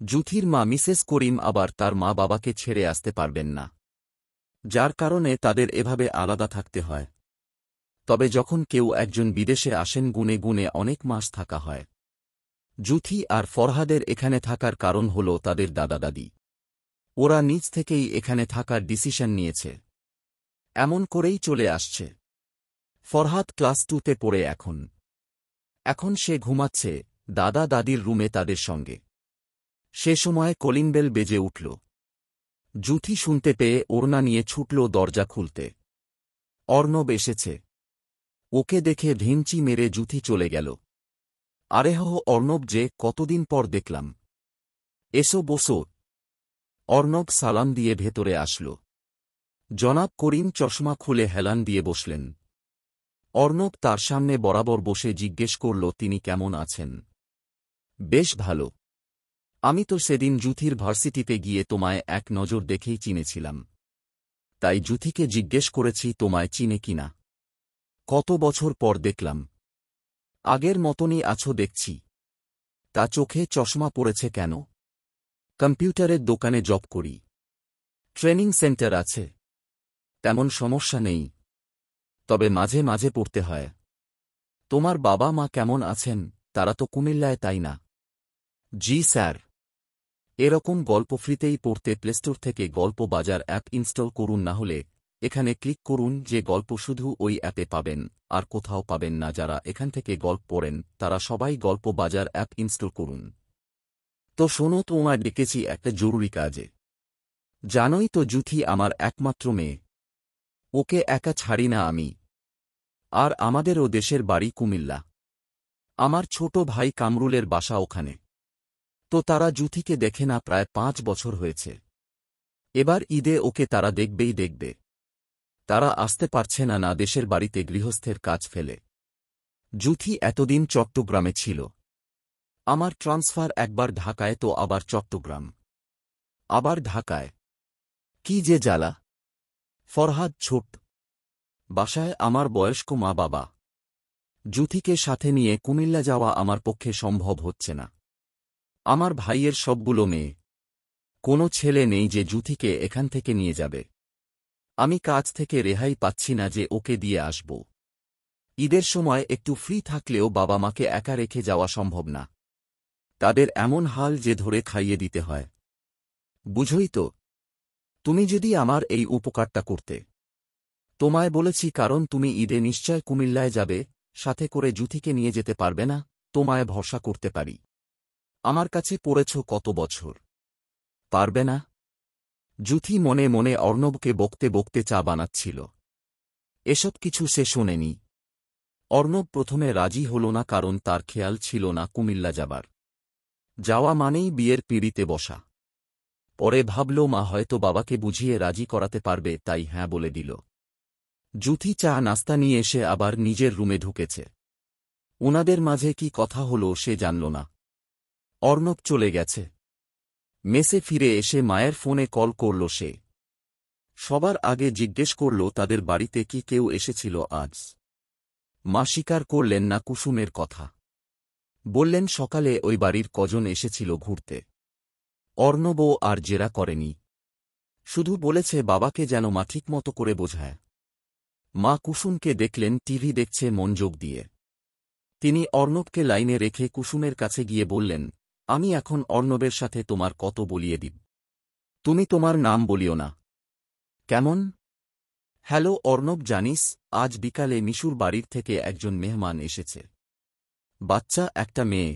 জুথির মা মিসেস করিম আবার তার মা বাবাকে ছেড়ে আসতে পারবেন না, যার কারণে তাদের এভাবে আলাদা থাকতে হয়। তবে যখন কেউ একজন বিদেশে আসেন গুনে গুনে অনেক মাস থাকা হয়। জুথি আর ফরহাদের এখানে থাকার কারণ হল তাদের দাদা দাদি। ওরা নিজ থেকেই এখানে থাকার ডিসিশন নিয়েছে। এমন করেই চলে আসছে। ফরহাদ ক্লাস 2তে পড়ে এখন সে ঘুমাচ্ছে দাদা দাদির রুমে তাদের সঙ্গে। সে সময় কলিং বেল বেজে উঠল। জুথি শুনতে পেয়ে ওড়না নিয়ে ছুটল দরজা খুলতে। অর্ণব এসেছে। ওকে দেখে ভিঞ্চি মেরে জুথি চলে গেল। আরে হো অর্ণব যে, কতদিন পর দেখলাম। এসো বসো। অর্ণব সালাম দিয়ে ভেতরে আসল। জনাব করিম চশমা খুলে হেলান দিয়ে বসলেন। অর্ণব তার সামনে বরাবর বসে জিজ্ঞেস করল তিনি কেমন আছেন। বেশ ভালো। আমি তো সেদিন জুথির ভার্সিটিতে গিয়ে তোমায় এক নজর দেখেই চিনেছিলাম। তাই জুথিকে জিজ্ঞেস করেছি তোমায় চিনে কিনা। কত বছর পর দেখলাম। আগের মতনই আছো দেখছি। তা চোখে চশমা পড়েছে কেন? কম্পিউটারের দোকানে জব করি। ট্রেনিং সেন্টার আছে। তেমন সমস্যা নেই, তবে মাঝে মাঝে পড়তে হয়। তোমার বাবা মা কেমন আছেন? তারা তো কুমিল্লায়, তাই না? জি স্যার। এরকম গল্প ফ্রিতেই পড়তে প্লেস্টোর থেকে গল্প বাজার অ্যাপ ইনস্টল করুন, না হলে এখানে ক্লিক করুন। যে গল্প শুধু ওই অ্যাপে পাবেন, আর কোথাও পাবেন না। যারা এখান থেকে গল্প পড়েন তারা সবাই গল্প বাজার অ্যাপ ইনস্টল করুন। তো শোনো, তোমায় ডেকেছি একটা জরুরি কাজে। জানোই তো জুথি আমার একমাত্র মেয়ে। ওকে একা ছাড়ি না আমি। আর আমাদেরও দেশের বাড়ি কুমিল্লা। আমার ছোট ভাই কামরুলের বাসা ওখানে। তো তারা জুথিকে দেখে না প্রায় 5 বছর হয়েছে। এবার ঈদে ওকে তারা দেখবেই দেখবে। তারা আসতে পারছে না না দেশের বাড়িতে গৃহস্থের কাজ ফেলে। জুথি এতদিন চট্টগ্রামে ছিল। আমার ট্রান্সফার একবার ঢাকায়, তো আবার চট্টগ্রাম, আবার ঢাকায়। কি যে জ্বালা। ফরহাদ ছোট। বাসায় আমার বয়স্ক মা বাবা। জুথিকে সাথে নিয়ে কুমিল্লা যাওয়া আমার পক্ষে সম্ভব হচ্ছে না। আমার ভাইয়ের সবগুলো মেয়ে। কোনো ছেলে নেই যে জুথিকে এখান থেকে নিয়ে যাবে। আমি কাজ থেকে রেহাই পাচ্ছি না যে ওকে দিয়ে আসব। ঈদের সময় একটু ফ্রি থাকলেও বাবা মাকে একা রেখে যাওয়া সম্ভব না। তাদের এমন হাল যে ধরে খাইয়ে দিতে হয়। বুঝই তো। তুমি যদি আমার এই উপকারটা করতে। তোমায় বলেছি কারণ তুমি ঈদে নিশ্চয় কুমিল্লায় যাবে, সাথে করে জুথিকে নিয়ে যেতে পারবে না। তোমায় ভরসা করতে পারি। আমার কাছে পড়েছ কত বছর। পারবে না? জুথি মনে মনে অর্ণবকে বকতে বকতে চা বানাচ্ছিল। এসব কিছু সে শোনেনি। অর্ণব প্রথমে রাজি হল না, কারণ তার খেয়াল ছিল না কুমিল্লা যাবার। যাওয়া মানেই বিয়ের পিঁড়িতে বসা। পরে ভাবল মা হয়তো বাবাকে বুঝিয়ে রাজি করাতে পারবে, তাই হ্যাঁ বলে দিল। জুথি চা নাস্তা নিয়ে এসে আবার নিজের রুমে ঢুকেছে। ওনাদের মাঝে কি কথা হল সে জানল না। অর্ণব চলে গেছে। মেসে ফিরে এসে মায়ের ফোনে কল করল সে। সবার আগে জিজ্ঞেস করল তাদের বাড়িতে কি কেউ এসেছিল আজ। মা স্বীকার করলেন না কুসুমের কথা। বললেন সকালে ওই বাড়ির কজন এসেছিল ঘুরতে। অর্ণবও আর জেরা করেনি। শুধু বলেছে বাবাকে যেন মা ঠিকমতো করে বোঝায়। মা কুসুমকে দেখলেন টিভি দেখছে মনোযোগ দিয়ে। তিনি অর্ণবকে লাইনে রেখে কুসুমের কাছে গিয়ে বললেন, আমি এখন অর্ণবের সাথে তোমার কত বলিয়ে দিব। তুমি তোমার নাম বলিও না, কেমন? হ্যালো অর্ণব, জানিস আজ বিকালে মিশুর বাড়ির থেকে একজন মেহমান এসেছে। বাচ্চা একটা মেয়ে।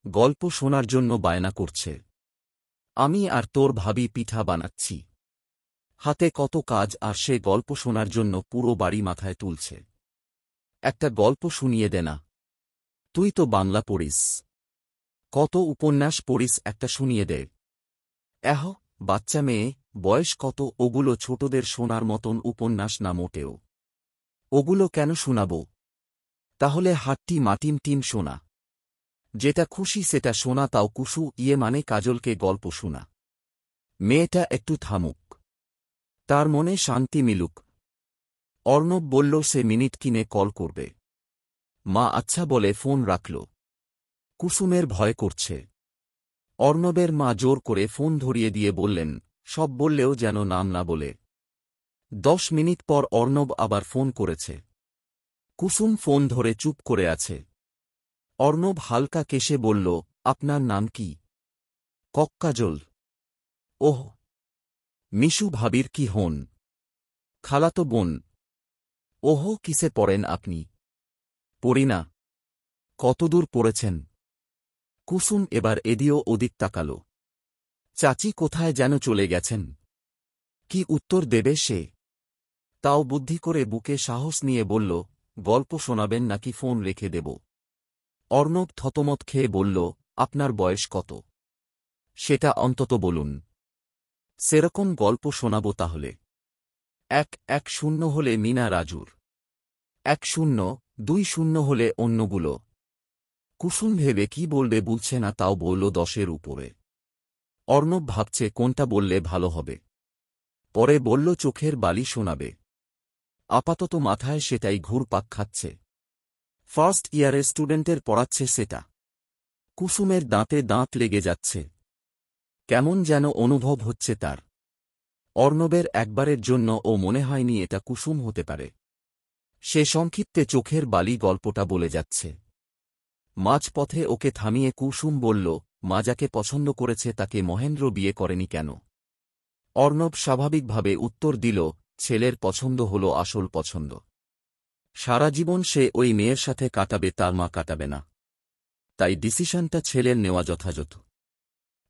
গল্প শোনার জন্য বায়না করছে। আমি আর তোর ভাবি পিঠা বানাচ্ছি। হাতে কত কাজ, আর সে গল্প শোনার জন্য পুরো বাড়ি মাথায় তুলছে। একটা গল্প শুনিয়ে দে না। তুই তো বাংলা পড়িস, কত উপন্যাস পড়িস, একটা শুনিয়ে দে। বাচ্চা মেয়ে, বয়স কত? ওগুলো ছোটদের শোনার মতন উপন্যাস না মোটেও। ওগুলো কেন শোনাব? তাহলে হাট্টি মাটিম টিম শোনা। যেটা খুশি সেটা শোনা, তাও কুসু মানে কাজলকে গল্প শোনা। মেয়েটা একটু থামুক, তার মনে শান্তি মিলুক। অর্ণব বলল সে মিনিট কিনে কল করবে। মা আচ্ছা বলে ফোন রাখল। কুসুমের ভয় করছে। অর্ণবের মা জোর করে ফোন ধরিয়ে দিয়ে বললেন, সব বললেও যেন নাম না বলে। 10 মিনিট পর অর্ণব আবার ফোন করেছে। কুসুম ফোন ধরে চুপ করে আছে। অর্ণব হালকা কেশে বলল, আপনার নাম কি? কাজল। ওহ, মিশু ভাবির কি হন? খালাতো বোন। ওহ, কিসে পড়েন আপনি? পড়ি না। কতদূর পড়েছেন? কুসুম এবার এদিও ওদিক তাকাল। চাচি কোথায় যেন চলে গেছেন। কি উত্তর দেবে সে? তাও বুদ্ধি করে বুকে সাহস নিয়ে বলল, গল্প শোনাবেন নাকি ফোন রেখে দেব? অর্ণব থতমত খেয়ে বলল, আপনার বয়স কত? সেটা অন্তত বলুন। সেরকম গল্প শোনাব তাহলে। 1-1-0 হলে মিনা রাজুর, 1-0-2-0 হলে অন্যগুলো। কুসুম ভেবে কি বলবে বুঝছে না, তাও বলল 10-এর উপরে। অর্ণব ভাবছে কোনটা বললে ভালো হবে। পরে বলল চোখের বালি শোনাবে। আপাতত মাথায় সেটাই ঘুরপাক খাচ্ছে। ফার্স্ট ইয়ারের স্টুডেন্টের পড়াচ্ছে সেটা। কুসুমের দাঁতে দাঁত লেগে যাচ্ছে। কেমন যেন অনুভব হচ্ছে তার। অর্ণবের একবারের জন্য ও মনে হয়নি এটা কুসুম হতে পারে। সে সংক্ষিপ্তে চোখের বালি গল্পটা বলে যাচ্ছে। মাঝপথে ওকে থামিয়ে কুসুম বলল, মা যাকে পছন্দ করেছে তাকে মহেন্দ্র বিয়ে করেনি কেন? অর্ণব স্বাভাবিকভাবে উত্তর দিল, ছেলের পছন্দ হল আসল পছন্দ। সারা জীবন সে ওই মেয়ের সাথে কাটাবে, তার মা কাটাবে না। তাই ডিসিশনটা ছেলের নেওয়া যথাযথ।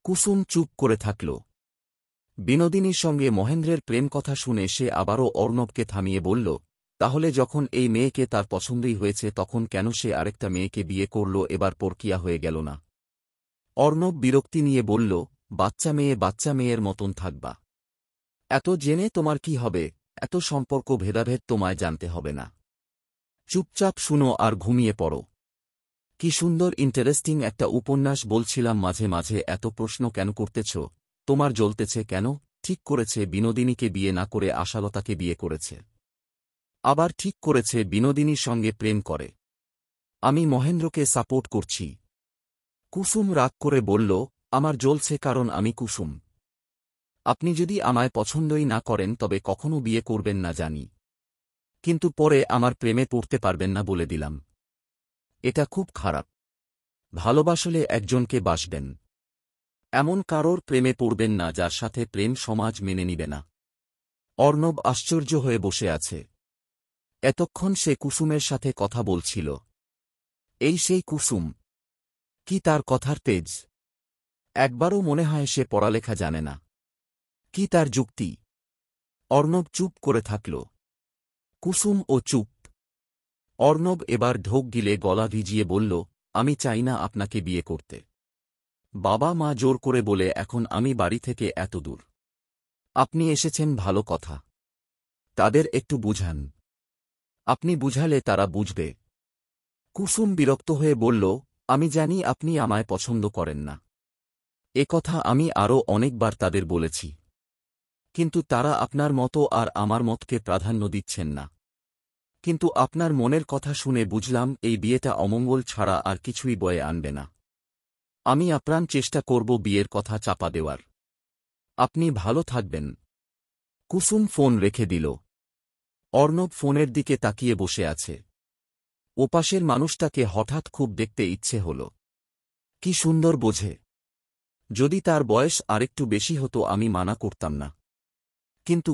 কুসুম চুপ করে থাকল। বিনোদিনীর সঙ্গে মহেন্দ্রের প্রেম কথা শুনে সে আবারও অর্ণবকে থামিয়ে বলল, তাহলে যখন এই মেয়েকে তার পছন্দই হয়েছে তখন কেন সে আরেকটা মেয়েকে বিয়ে করল? এবার পরকিয়া হয়ে গেল না? অর্ণব বিরক্তি নিয়ে বলল, বাচ্চা মেয়ের মতন থাকবা। এত জেনে তোমার কি হবে? এত সম্পর্ক ভেদাভেদ তোমায় জানতে হবে না। চুপচাপ শুনো আর ঘুমিয়ে পড়ো। কি সুন্দর ইন্টারেস্টিং একটা উপন্যাস বলছিলাম, মাঝে মাঝে এত প্রশ্ন কেন করতেছ? তোমার জ্বলতেছে কেন? ঠিক করেছে বিনোদিনীকে বিয়ে না করে আশালতাকে বিয়ে করেছে। আবার ঠিক করেছে বিনোদিনীর সঙ্গে প্রেম করে। আমি মহেন্দ্রকে সাপোর্ট করছি। কুসুম রাগ করে বলল, আমার জ্বলছে কারণ আমি কুসুম। আপনি যদি আমায় পছন্দই না করেন তবে কখনো বিয়ে করবেন না জানি, কিন্তু পরে আমার প্রেমে পড়তে পারবেন না বলে দিলাম। এটা খুব খারাপ। ভালোবাসলে একজনকে বাসবেন, এমন কারোর প্রেমে পড়বেন না যার সাথে প্রেম সমাজ মেনে নিবে না। অর্ণব আশ্চর্য হয়ে বসে আছে। এতক্ষণ সে কুসুমের সাথে কথা বলছিল। এই সেই কুসুম? কি তার কথার তেজ! একবারও মনে হয় সে পড়ালেখা জানে না। কি তার যুক্তি! অর্ণব চুপ করে থাকল। কুসুম ও চুপ। অর্ণব এবার ঢোক গিলে গলা ভিজিয়ে বলল, আমি চাই না আপনাকে বিয়ে করতে। বাবা মা জোর করে বলে এখন আমি বাড়ি থেকে এত দূর। আপনি এসেছেন ভালো কথা। তাদের একটু বুঝান। আপনি বুঝালে তারা বুঝবে। কুসুম বিরক্ত হয়ে বলল, আমি জানি আপনি আমায় পছন্দ করেন না। এ কথা আমি আরও অনেকবার তাদের বলেছি, কিন্তু তারা আপনার মতো আর আমার মতকে প্রাধান্য দিচ্ছেন না। কিন্তু আপনার মনের কথা শুনে বুঝলাম এই বিয়েটা অমঙ্গল ছাড়া আর কিছুই বয়ে আনবে না। আমি আপ্রাণ চেষ্টা করব বিয়ের কথা চাপা দেওয়ার। আপনি ভালো থাকবেন। কুসুম ফোন রেখে দিল। অর্ণব ফোনের দিকে তাকিয়ে বসে আছে। ওপাশের মানুষটাকে হঠাৎ খুব দেখতে ইচ্ছে হল। কি সুন্দর বোঝে। যদি তার বয়স আরেকটু বেশি হতো আমি মানা করতাম না, কিন্তু